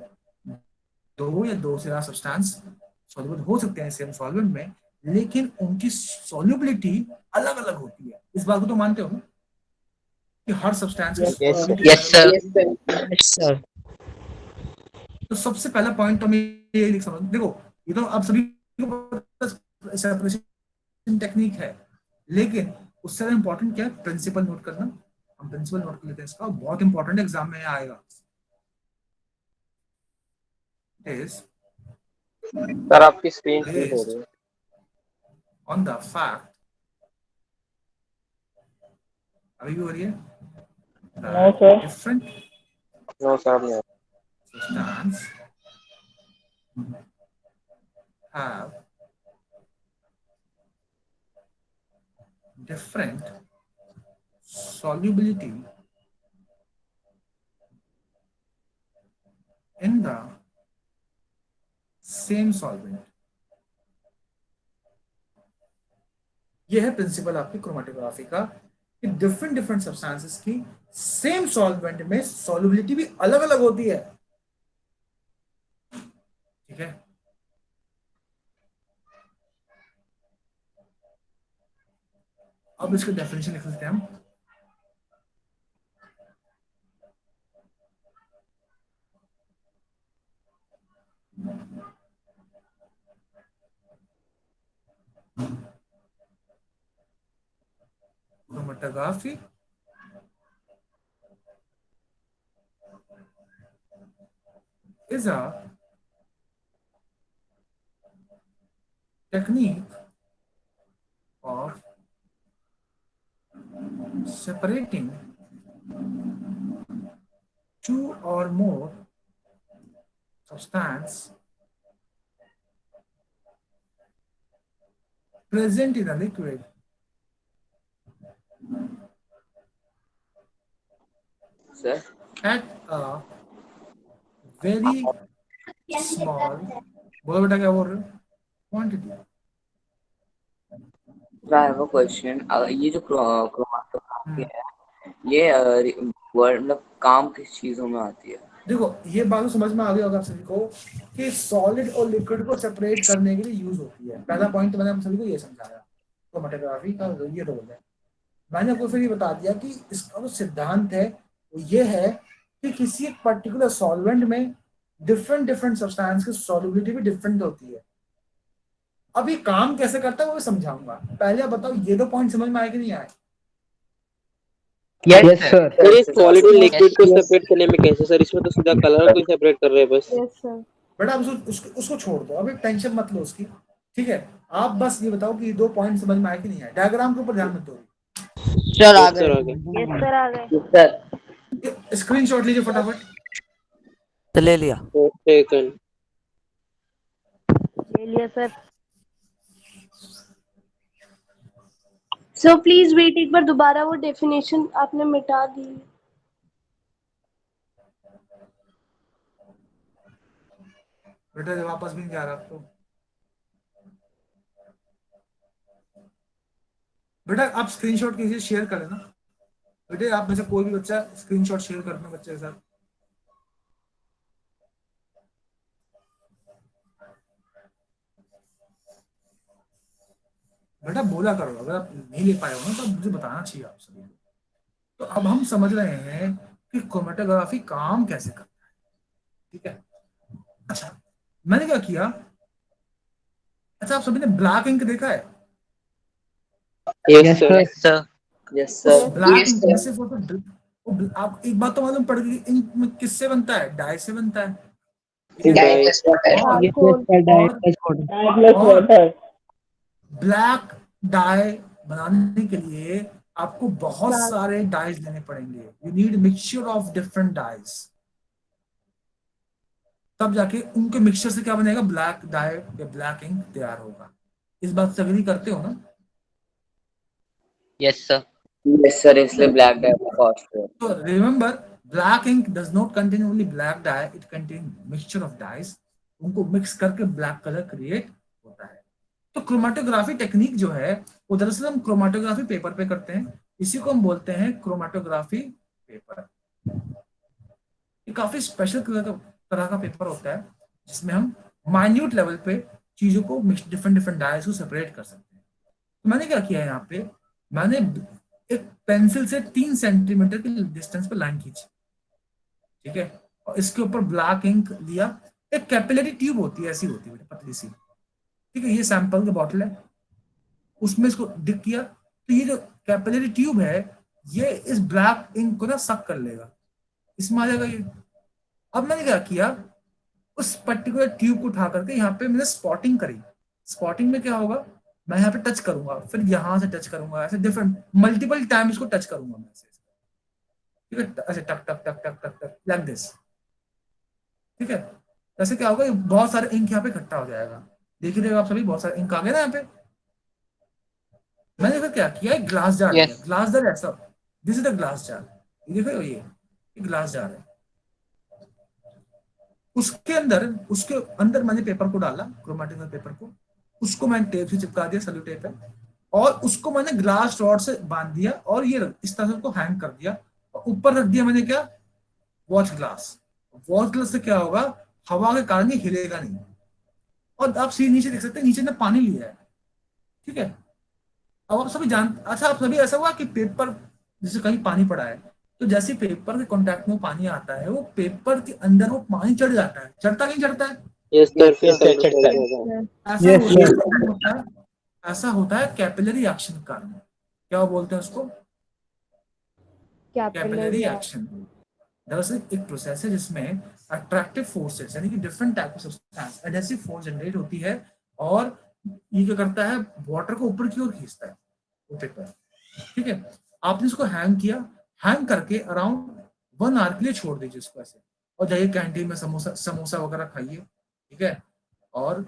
दो या दो से ज्यादा सब्सटेंस सॉल्युबल हो सकते हैं सेम सॉल्वेंट में, लेकिन उनकी सॉल्युबिलिटी अलग अलग होती है। इस बात को तो मानते हो ना कि हर सब्सटेंस की यस सर। सॉल्युबिलिटी अलग अलग। Yes sir. तो सबसे पहला पॉइंट तो हमें ये लिख समझ, देखो ये तो अब सभी को सेपरेशन टेक्निक है, लेकिन उससे ज्यादा इंपॉर्टेंट क्या है? प्रिंसिपल नोट करना। हम प्रिंसिपल नोट कर लेते हैं, इसका बहुत इंपॉर्टेंट एग्जाम में आएगा। इज सर आपकी स्क्रीन फ्रीज हो रही based है। on the fact, अभी भी हो रही है, no sir. different no sir नहीं। substance have different solubility in the same solvent. ये है प्रिंसिपल आपकी क्रोमेटोग्राफी का कि डिफरेंट डिफरेंट सब्सटेंसेस की सेम सॉल्वेंट में सॉल्युबिलिटी भी अलग अलग होती है। ठीक है, अब इसका डेफिनेशन लिख लेते हैं हम। Chromatography is a technique of separating two or more substance present in a liquid sir at a very small, बोलो बेटा क्या बोल रहे हो, quantity। I have a question, ये जो क्रोमेटोग्राफी है ये मतलब काम किस चीजों में आती है? देखो ये बात तो समझ में आ गई होगा आप सभी को कि सॉलिड और लिक्विड को सेपरेट करने के लिए यूज होती है। पहला पॉइंट मैंने आप सभी को ये समझाया क्रोमेटोग्राफी का ये रोल है। मैंने आपको फिर ये बता दिया कि इसका जो सिद्धांत है वो ये है कि किसी एक पर्टिकुलर सॉल्वेंट में डिफरेंट डिफरेंट सब्सटेंस की सॉल्युबिलिटी भी डिफरेंट होती है। अब ये काम कैसे करता है वो समझाऊंगा, पहले आप बताओ ये दो पॉइंट समझ में आए कि नहीं आए? Yes sir. सर ये सॉलिड और लिक्विड को सेपरेट करने में कैसे सर? इसमें तो सीधा कलर को सेपरेट कर रहे हैं बस। Yes sir. बेटा अब उसको छोड़ दो, अभी टेंशन मत लो उसकी। ठीक है, आप बस ये बताओ कि ये दो पॉइंट समझ में आए कि नहीं आए। डायग्राम के ऊपर ध्यान मत दो। सर आ सर आ गए। गए। यस सर आ गए। सर स्क्रीनशॉट लीजिए फटाफट। तो ले लिया। टेकन। ले लिया सर। सर प्लीज वेट, एक बार दोबारा वो डेफिनेशन आपने मिटा दी। बेटा वापस भी नहीं आ रहा आपको? बेटा आप स्क्रीनशॉट कीजिए, शेयर कर लेना। बेटे आप में से कोई भी बच्चा स्क्रीनशॉट शेयर करना बच्चे के साथ। बेटा बोला करो, अगर आप नहीं ले पाए हो ना तो मुझे बताना चाहिए आप सभी को। तो अब हम समझ रहे हैं कि क्रोमेटोग्राफी काम कैसे करता है। ठीक है, अच्छा मैंने क्या किया, अच्छा आप सभी ने ब्लैक इंक देखा है? Yes sir. Sir. Yes sir. Black ink में सिर्फ आप एक बात तो मालूम पड़ गई, इंक में किससे बनता है? डाई से बनता है। ब्लैक डाई बनाने के लिए आपको बहुत सारे डाइज लेने पड़ेंगे। You need mixture of different dyes, तब जाके उनके मिक्सचर से क्या बनेगा? ब्लैक डाई या ब्लैक इंक तैयार होगा। इस बात से अग्री करते हो ना? Yes sir. यस सर, इसलिए ब्लैक डाई का कॉस्ट है। So remember, black ink does not contain only black dye; it contains mixture of dyes. उनको मिक्स करके ब्लैक कलर क्रिएट होता है। तो क्रोमेटोग्राफी टेक्निक जो है वो दरअसल हम क्रोमेटोग्राफी पेपर पे करते हैं। इसी को हम बोलते हैं क्रोमेटोग्राफी पेपर। ये काफी स्पेशल तरह का पेपर होता है जिसमें हम माइन्यूट लेवल पे चीजों को डिफरेंट डिफरेंट डायज को सेपरेट कर सकते हैं। तो मैंने क्या किया है यहाँ पे, मैंने एक पेंसिल से 3 सेंटीमीटर की डिस्टेंस पे लाइन खींची। ठीक है, और इसके ऊपर ब्लैक इंक लिया। एक कैपिलरी ट्यूब होती है, ऐसी होती है पतली सी। ठीक है, ये सैंपल की बॉटल है, उसमें इसको डिप किया तो ये जो कैपिलरी ट्यूब है ये इस ब्लैक इंक को ना सक कर लेगा, इसमें आ जाएगा ये। अब मैंने क्या किया, उस पर्टिकुलर ट्यूब को उठा करके यहाँ पे मैंने स्पॉटिंग करी। स्पॉटिंग में क्या होगा, मैं यहाँ पे टच करूंगा, फिर यहाँ से टच करूंगा, ऐसे डिफरेंट मल्टीपल टाइम इसको टच करूंगा मैं। ठीक है, ऐसे टक टक टक टक टक टक लाइक दिस। ठीक है, ऐसे क्या होगा, बहुत सारे इंक यहाँ पे इकट्ठा हो जाएगा। देख ही रहे हो आप सभी, बहुत सारे इंक आ गए ना यहाँ पे। मैंने फिर क्या किया, एक ग्लास जार लिया। ग्लास जार ऐसा, this is the glass jar, देखो ये ग्लास जार है। उसके अंदर मैंने पेपर को डाला, क्रोमेटिक पेपर को, उसको मैंने टेप से चिपका दिया, सेलो टेप है। और उसको मैंने ग्लास रॉड से बांध दिया और ये इस तरह से उसको हैंग कर दिया और ऊपर रख दिया मैंने क्या, वॉच ग्लास। वॉच ग्लास से क्या होगा, हवा के कारण ये हिलेगा नहीं। और आप सीधे नीचे देख सकते हैं, नीचे ने पानी लिया है, ठीक है। अब आप सभी अच्छा आप सभी ऐसा हुआ कि पेपर जैसे कहीं पानी पड़ा है तो जैसे पेपर के कांटेक्ट में पानी आता है वो पेपर के अंदर वो पानी चढ़ जाता है, चढ़ता नहीं चढ़ता है? यस सर, फिर सर चढ़ता चढ़ता है। है। ऐसा यस होता सर। है, ऐसा होता है कैपिलरी एक्शन के कारण। क्या बोलते हैं उसको? Capillary action. दरअसल एक प्रोसेस है जिसमें अट्रैक्टिव फोर्सेस यानी कि different type of substance adhesive force generate होती है और ये क्या करता है, वाटर को ऊपर की ओर खींचता है वो पेपर, ठीक है। आपने इसको हैंग किया, हैंग करके अराउंड 1 आवर के लिए छोड़ दीजिए इसको ऐसे, और जाइए कैंटीन में समोसा वगैरह खाइए, ठीक है। और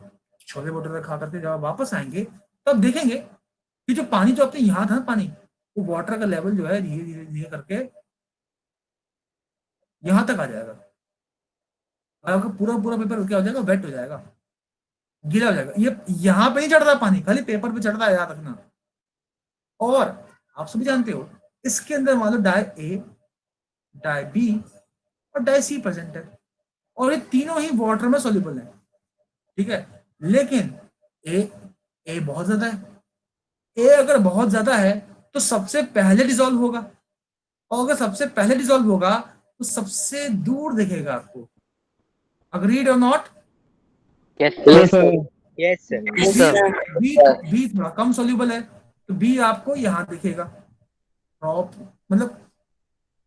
छोले भटूरे खा करके जब आप वापस आएंगे तब देखेंगे कि जो पानी जो आपने यहाँ था ना पानी, वो वाटर का लेवल जो है धीरे धीरे धीरे करके यहाँ तक आ जाएगा और आपका पूरा पूरा पेपर क्या हो जाएगा, वेट हो जाएगा, गीला हो जाएगा। ये यहाँ पे नहीं चढ़ रहा पानी, खाली पेपर पे चढ़ रहा है, याद रखना। और आप सभी जानते हो इसके अंदर मान लो डाई ए, डाई बी और डाई सी प्रेजेंट है और ये तीनों ही वाटर में सॉल्युबल है, ठीक है। लेकिन ए बहुत ज्यादा है, ए अगर बहुत ज्यादा है तो सबसे पहले डिसॉल्व होगा, और अगर सबसे पहले डिसॉल्व होगा तो सबसे दूर दिखेगा आपको। अग्रीड और not? Yes yes sir. Sir. Yes sir. बी थोड़ा कम सॉल्युबल है तो बी आपको यहाँ दिखेगा, मतलब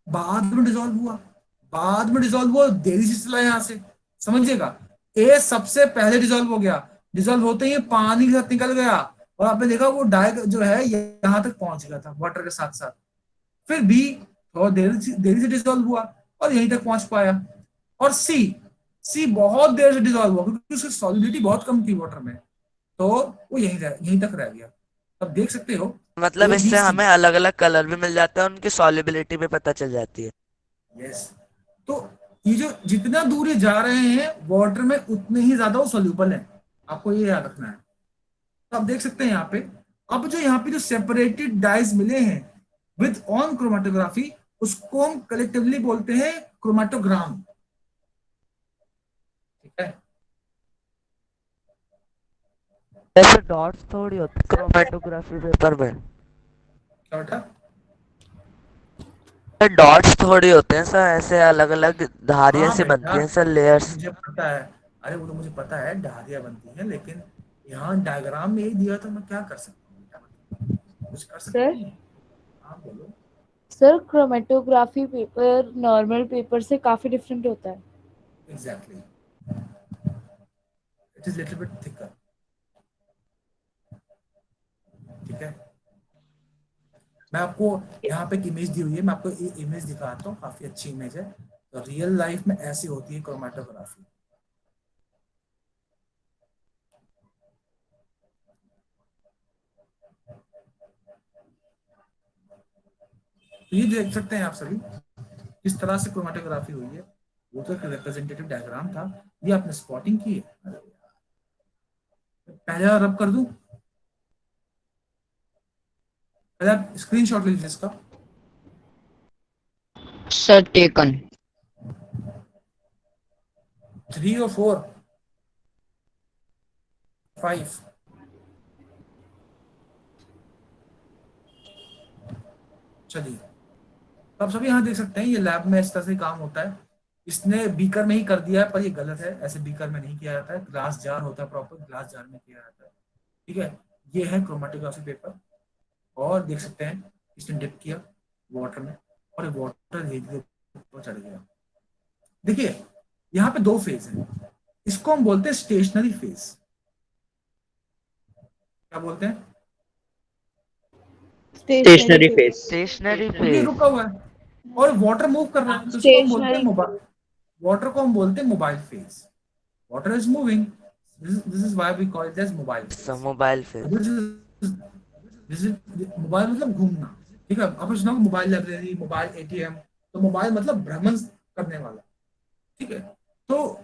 बाद में डिसॉल्व हुआ, देरी से चला यहाँ से, समझिएगा। ए सबसे पहले डिसॉल्व हो गया, डिसॉल्व होते ही पानी के साथ निकल गया और आपने देखा वो डाई जो है यहाँ तक पहुंच गया था वाटर के साथ साथ। फिर बी थोड़ा देरी से डिसॉल्व हुआ और यहीं तक पहुंच पाया। और सी बहुत देर से डिसॉल्व हुआ क्योंकि उसकी सॉलिबिलिटी बहुत कम थी वाटर में, तो वो यहीं तक रह गया। अब देख सकते हो मतलब ए बी इससे सी। हमें अलग अलग कलर भी मिल जाता है, उनकी सॉलिबिलिटी भी पता चल जाती है। यस, तो ये जो जितना दूर ये जा रहे हैं वाटर में उतने ही ज्यादा वो सोल्यूबल है, आपको ये याद रखना है। तो आप देख सकते हैं यहाँ पे, अब जो यहाँ पे जो सेपरेटेड डाइज मिले हैं विद ऑन क्रोमेटोग्राफी उसको हम कलेक्टिवली बोलते हैं क्रोमेटोग्राम, ठीक है। ऐसे डॉट्स थोड़ी होते हैं क्रोमेटोग्राफी पेपर में, क्या बेटा? डॉट्स थोड़ी होते हैं सर, ऐसे अलग अलग धारियां हाँ से बेटा, बनती हैं सर, लेयर्स। मुझे पता है, अरे वो तो मुझे पता है धारियां बनती हैं, लेकिन यहाँ डायग्राम में यही दिया तो मैं क्या कर सकता हूँ बेटा, कुछ कर सकता सर हूँ? हाँ बोलो। Sir chromatography paper normal paper से काफी डिफरेंट होता है। Exactly, it is little bit thicker, ठीक है। मैं आपको यहाँ पे एक इमेज दी हुई है, मैं आपको ये इमेज दिखाता हूँ, काफी अच्छी इमेज है। तो रियल लाइफ में ऐसी होती है क्रोमेटोग्राफी। तो ये देख सकते हैं आप सभी किस तरह से क्रोमेटोग्राफी हुई है। वो तो एक रिप्रेजेंटेटिव डायग्राम था, ये आपने स्पॉटिंग की है। अरे यार, पहले रब कर दूं, पहले आप स्क्रीनशॉट लीजिए इसका। सर टेकन 3 और 4 5 चलिए, तो आप सभी यहाँ देख सकते हैं ये लैब में इस तरह से काम होता है। इसने बीकर में ही कर दिया है पर ये गलत है, ऐसे बीकर में नहीं किया जाता है, ग्लास जार होता है, प्रॉपर ग्लास जार में किया जाता है, ठीक है। ये है क्रोमेटोग्राफी पेपर और देख सकते हैं इसने डिप किया वाटर में और वाटर धीरे धीरे ऊपर चढ़ गया। देखिए यहाँ पे 2 फेज है, इसको हम बोलते हैं स्टेशनरी फेज। क्या बोलते हैं? Stationary phase. स्टेशनरी ये फेज। रुका हुआ है और वाटर मूव कर रहा है, तो इसको हम बोलते हैं मोबाइल, वाटर को हम बोलते हैं mobile phase. Water is moving, this is why we call it as mobile phase. Mobile phase, this is mobile मतलब घूमना, ठीक है। आपने सुना मोबाइल लाइब्रेरी, मोबाइल एटीएम, तो मोबाइल मतलब भ्रमण करने वाला, ठीक है। तो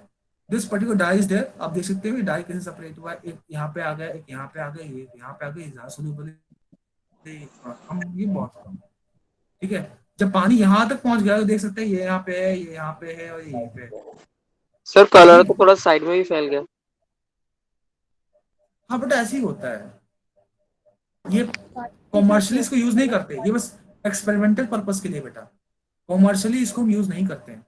this particular dye is there, आप देख सकते हो डाई कैसे सेपरेट हुआ है, एक यहाँ पे आ गया, एक यहाँ पे आ गया, ये यहाँ पे आ गया, ये ज्यादा सोल्यूबल है, हम ये बहुत कम, ठीक है। जब पानी यहाँ तक पहुंच गया तो देख सकते हैं ये यहाँ पे है, ये यहाँ पे है और ये यहीं पे है। सर कलर लेकिन तो थोड़ा साइड में भी फैल गया। हाँ बट ऐसे ही होता है, ये ठीक है कॉमर्शियली सर। इसको यूज नहीं करते, ये बस एक्सपेरिमेंटल पर्पस के लिए बेटा, कॉमर्शियली इसको हम यूज नहीं करते हैं।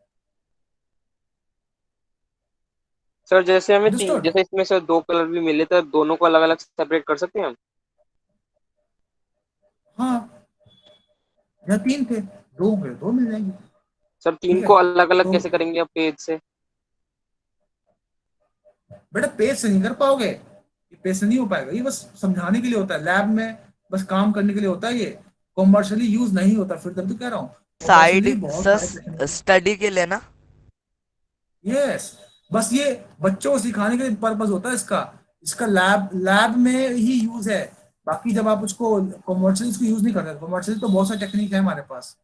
सर जैसे हमें अंडरस्टूड? जैसे इसमें से 2 कलर भी मिले तो दोनों को अलग अलग सेपरेट कर सकते हैं हम? हाँ, या 3 थे, 2 होंगे 2 मिल जाएंगे। सर ठीक 3 है को अलग अलग तो कैसे करेंगे अब पेज से? बेटा पेज से नहीं कर पाओगे, ये पेज से नहीं हो पाएगा, ये बस समझाने के लिए होता है, लैब में बस काम करने के लिए होता है, ये कॉमर्शियली यूज नहीं होता, फिर तब तो कह रहा हूँ साइड कॉमर्शियली बहुत सारे सर स्टडी के लिए ना? यस, बस ये बच्चों को सिखाने के लिए पर्पस होता है इसका, इसका लैब लैब में ही यूज है। बाकी जब आप उसको कॉमर्शियली इसको यूज नहीं करते, कॉमर्शियली तो बहुत सारी टेक्निक है हमारे पास,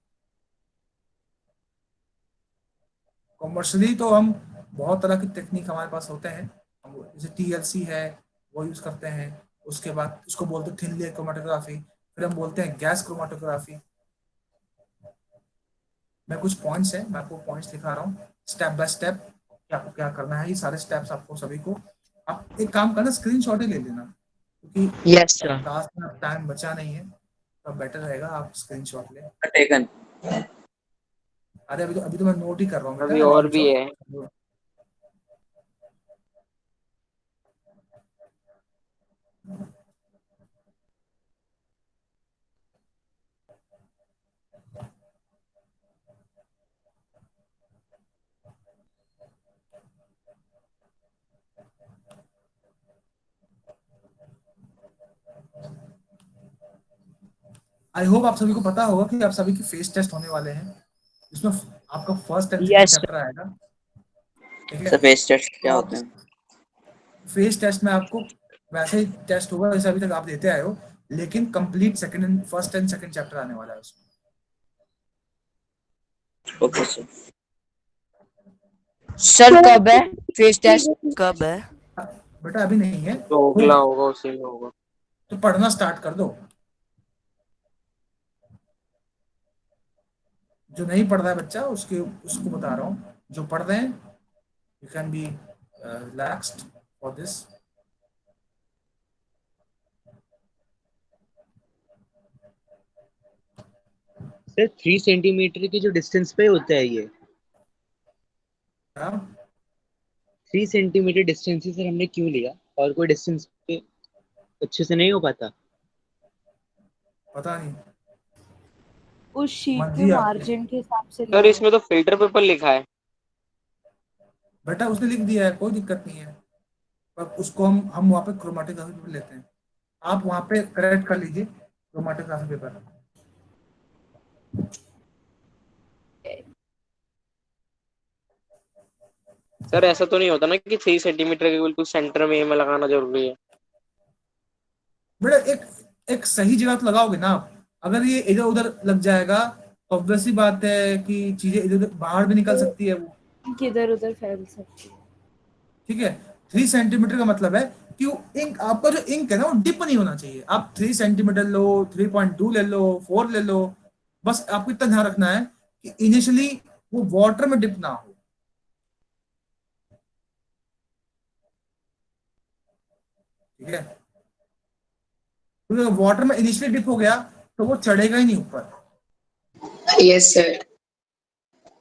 कॉमर्शियली तो हम बहुत तरह की टेक्निक हमारे पास होते हैं, जैसे टीएलसी है वो यूज करते हैं, उसके बाद उसको बोलते हैं थिन लेयर क्रोमेटोग्राफी, फिर हम बोलते हैं गैस क्रोमेटोग्राफी। मैं कुछ पॉइंट्स है, मैं आपको पॉइंट्स दिखा रहा हूँ स्टेप बाय स्टेप कि आपको क्या करना है, ये सारे स्टेप्स आपको सभी को, आप एक काम करना स्क्रीनशॉट ही ले लेना, क्योंकि यस सर। क्लास में टाइम बचा नहीं है तो बेटर रहेगा आप स्क्रीनशॉट लें। टेकन। अरे अभी तो मैं नोट ही कर रहा हूँ अभी बेटा, और नाइट्स भी ऑफ। है। आई होप आप सभी को पता होगा कि आप सभी की फेस टेस्ट होने वाले हैं, इसमें आपका first and second yes chapter आएगा, ठीक है। सर फेस टेस्ट क्या तो होते हैं? फेस टेस्ट में आपको वैसे ही टेस्ट होगा जैसे अभी तक आप देते आए हो, लेकिन complete second and first and second chapter आने वाला है उसमें। Okay sir. सर कब है फेस टेस्ट? कब है? बेटा अभी नहीं है, जो अगला होगा, होगा उसी में होगा। तो पढ़ना स्टार्ट कर दो, जो नहीं पढ़ रहा है बच्चा उसके उसको बता रहा हूँ, जो पढ़ रहे हैं you can be relaxed for this. Sir 3 centimetre की जो डिस्टेंस पे होता है ये, 3 सेंटीमीटर डिस्टेंस ही सर हमने क्यों लिया, और कोई डिस्टेंस पे अच्छे से नहीं हो पाता? पता नहीं, उस शीट के मर्जी आपकी। मार्जिन के हिसाब से सर लिया है। इसमें तो फिल्टर पेपर लिखा है। बेटा उसने लिख दिया है, कोई दिक्कत नहीं है, पर उसको हम वहाँ पे क्रोमेटोग्राफी पेपर लेते हैं, आप वहाँ पे करेक्ट कर लीजिए क्रोमेटोग्राफी पेपर। सर ऐसा तो नहीं होता ना कि 3 सेंटीमीटर के बिल्कुल सेंटर में लगाना जरूरी है? बेटा एक एक सही जगह तो लगाओगे ना आप, अगर ये इधर उधर लग जाएगा तो ऑब्वियस सी बात है कि चीजें इधर उधर बाहर भी निकल सकती है वो, किधर उधर फैल सकती है। ठीक है। 3 सेंटीमीटर का मतलब है कि वो इंक, आपका जो इंक है ना वो डिप नहीं होना चाहिए, आप 3 सेंटीमीटर लो, 3.2 ले लो, 4 ले लो, बस आपको इतना ध्यान रखना है कि इनिशियली वो वाटर में डिप ना हो, ठीक है। क्योंकि अगर वाटर में इनिशियली डिप हो गया तो वो चढ़ेगा ही नहीं ऊपर। यस सर,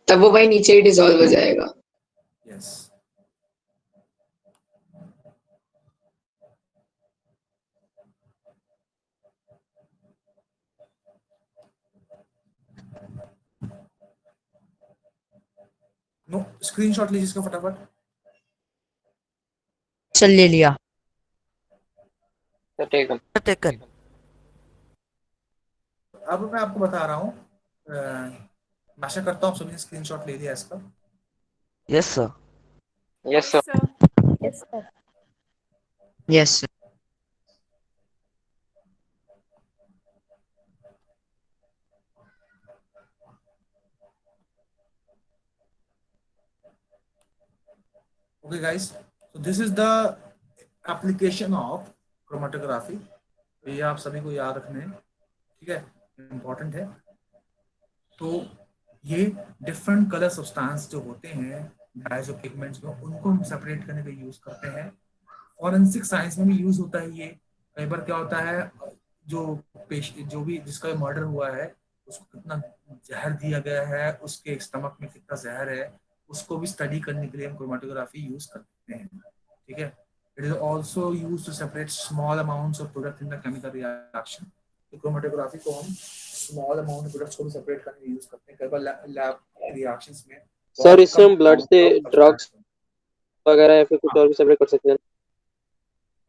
तब वो भाई नीचे ही डिसॉल्व हो जाएगा। यस, नो स्क्रीनशॉट लीजिए इसका फटाफट। चल ले लिया। टेकन। टेकन। अब मैं आपको बता रहा हूँ, आशा करता हूँ आप सभी ने स्क्रीनशॉट ले लिया इसका। Yes sir. Yes sir. Yes sir. Yes sir. Okay guys, so this is the application of chromatography, तो ये आप सभी को याद रखने हैं। ठीक है, इम्पोर्टेंट है। तो ये डिफरेंट कलर सब्सटेंस जो होते हैं डाइज और पिगमेंट्स में, उनको हम सेपरेट करने का यूज करते हैं। फॉरेंसिक साइंस में भी यूज होता है ये। कई बार क्या होता है, जो भी जिसका मर्डर हुआ है उसको कितना जहर दिया गया है, उसके स्टमक में कितना जहर है, उसको भी स्टडी करने के लिए हम क्रोमेटोग्राफी यूज करते हैं। ठीक है, it is also use to separate small amounts of product in the chemical reaction. तो क्रोमेटोग्राफी को हम स्मॉल अमाउंट ऑफ प्रोडक्ट्स को भी सेपरेट करने यूज करते हैं। कई बार लैब रिएक्शंस में सर इससे हम ब्लड से ड्रग्स वगैरह या फिर कुछ और भी सेपरेट कर सकते हैं।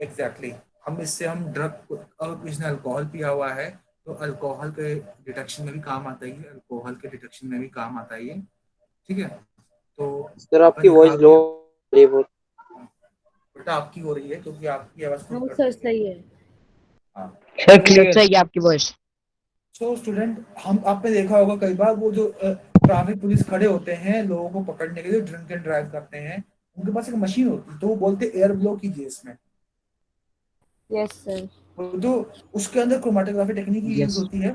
एग्जैक्टली हम इससे हम ड्रग, अगर किसी ने अल्कोहल पिया हुआ है तो अल्कोहल के डिटेक्शन में भी काम आता है, अल्कोहल के डिटेक्शन में भी काम आता है। ठीक है, तो सर आपकी वॉइस लो है बहुत। बेटा आपकी हो रही है क्योंकि आपकी आवाज नो सर सही है। हाँ सर क्लियर सही है आपकी वॉइस। सो स्टूडेंट, हम आपने देखा होगा कई बार वो जो ट्रैफिक पुलिस खड़े होते हैं लोगों को पकड़ने के लिए, ड्रिंक एंड ड्राइव करते हैं, उनके पास एक मशीन होती है तो वो बोलते एयर ब्लो कीजिए इसमें। Yes sir. तो उसके अंदर क्रोमेटोग्राफी टेक्निक की यूज होती है।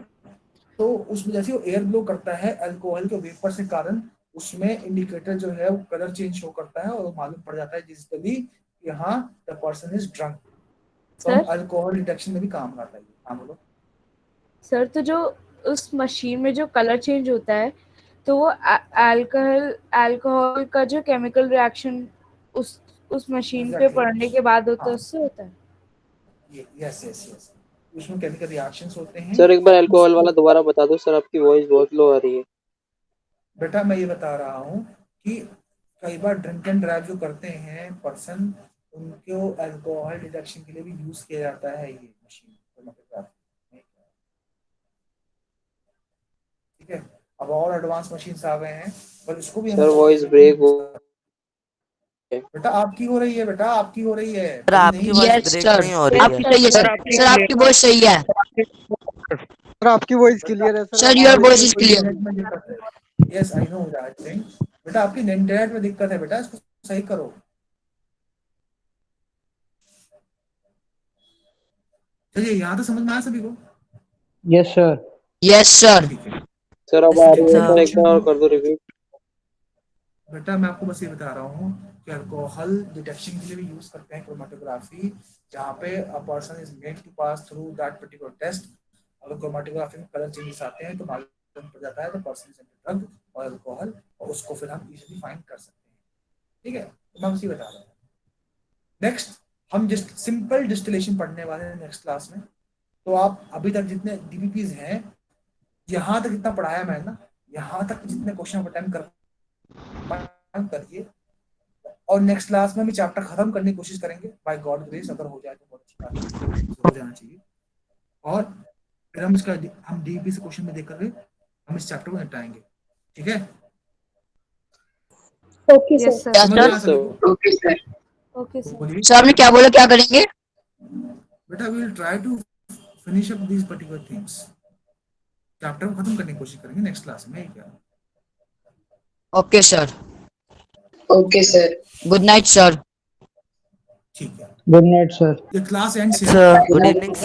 तो उसमें जैसे वो एयर ब्लो करता है अल्कोहल के वेपर से कारण, उसमें इंडिकेटर जो है वो कलर चेंज शो करता है और मालूम पड़ जाता है जिसकी यहाँ द पर्सन इज ड्रंक। तो अल्कोहल डिटेक्शन में भी काम आता है। हाँ बोलो सर। तो जो उस मशीन में जो कलर चेंज होता है तो वो अल्कोहल का जो केमिकल रिएक्शन उस मशीन पे पड़ने के बाद होता है, उससे होता है। यस यस यस, उसमें केमिकल रिएक्शंस होते हैं। सर एक बार अल्कोहल वाला दोबारा बता दो सर, आपकी वॉइस बहुत लो आ रही है। बेटा मैं ये बता रहा हूँ कि कई बार ड्रिंक एंड ड्राइव जो करते हैं पर्सन, उनको अल्कोहल डिटेक्शन के लिए भी यूज किया जाता है ये मशीन। ठीक है, अब और एडवांस मशीन्स आ गए हैं पर इसको भी सर वॉइस ब्रेक हो बेटा आपकी हो रही है, बेटा आपकी हो रही है। सर आपकी वॉइस ब्रेक नहीं हो रही है। आपकी सही है सर। सर आपकी वॉइस सही है। सर आपकी वॉइस क्लियर है sir your voice is clear. Yes I know that thing. बेटा आपकी इंटरनेट में दिक्कत है बेटा, इसको सही करो। चलिए यहाँ तो समझ में आया सभी को? Yes sir. Yes sir. Sir अब आ रही है सर, एक बार और कर दो रिव्यू। बेटा मैं आपको बस ये बता रहा हूँ कि अल्कोहल डिटेक्शन के लिए भी यूज करते हैं क्रोमेटोग्राफी, जहाँ पे a person is made to pass through that particular test. अगर क्रोमेटोग्राफी में कलर चेंजेस आते हैं तो मालूम पड़ जाता है तो पर्सन इज ड्रग और अल्कोहल, और उसको फिर हम इजीली फाइंड कर सकते हैं। ठीक है, तो मैं बस ये बता रहा हूँ। नेक्स्ट हम जस्ट सिंपल डिस्टिलेशन पढ़ने वाले हैं नेक्स्ट क्लास में। तो आप अभी तक जितने डीबीपीज हैं, यहाँ तक जितना पढ़ाया मैं ना, यहाँ तक जितने क्वेश्चन अटेम्प्ट करिए, और नेक्स्ट क्लास में भी चैप्टर खत्म करने की कोशिश करेंगे बाय गॉड ग्रेस। अगर हो जाए तो बहुत अच्छी बात है, हो जाना चाहिए। और फिर हम डीबीपी से क्वेश्चन में देख कर हम इस चैप्टर को निपटाएंगे। ठीक है, okay sir. Okay sir. Okay sir. Sir आपने क्या बोला, क्या करेंगे? बेटा we will try to finish up these particular things. Chapter को खत्म करने की कोशिश करेंगे नेक्स्ट क्लास में। क्या? Okay sir. Okay sir. Good night sir. ठीक है, गुड नाइट सर। ये class and sir good evening sir.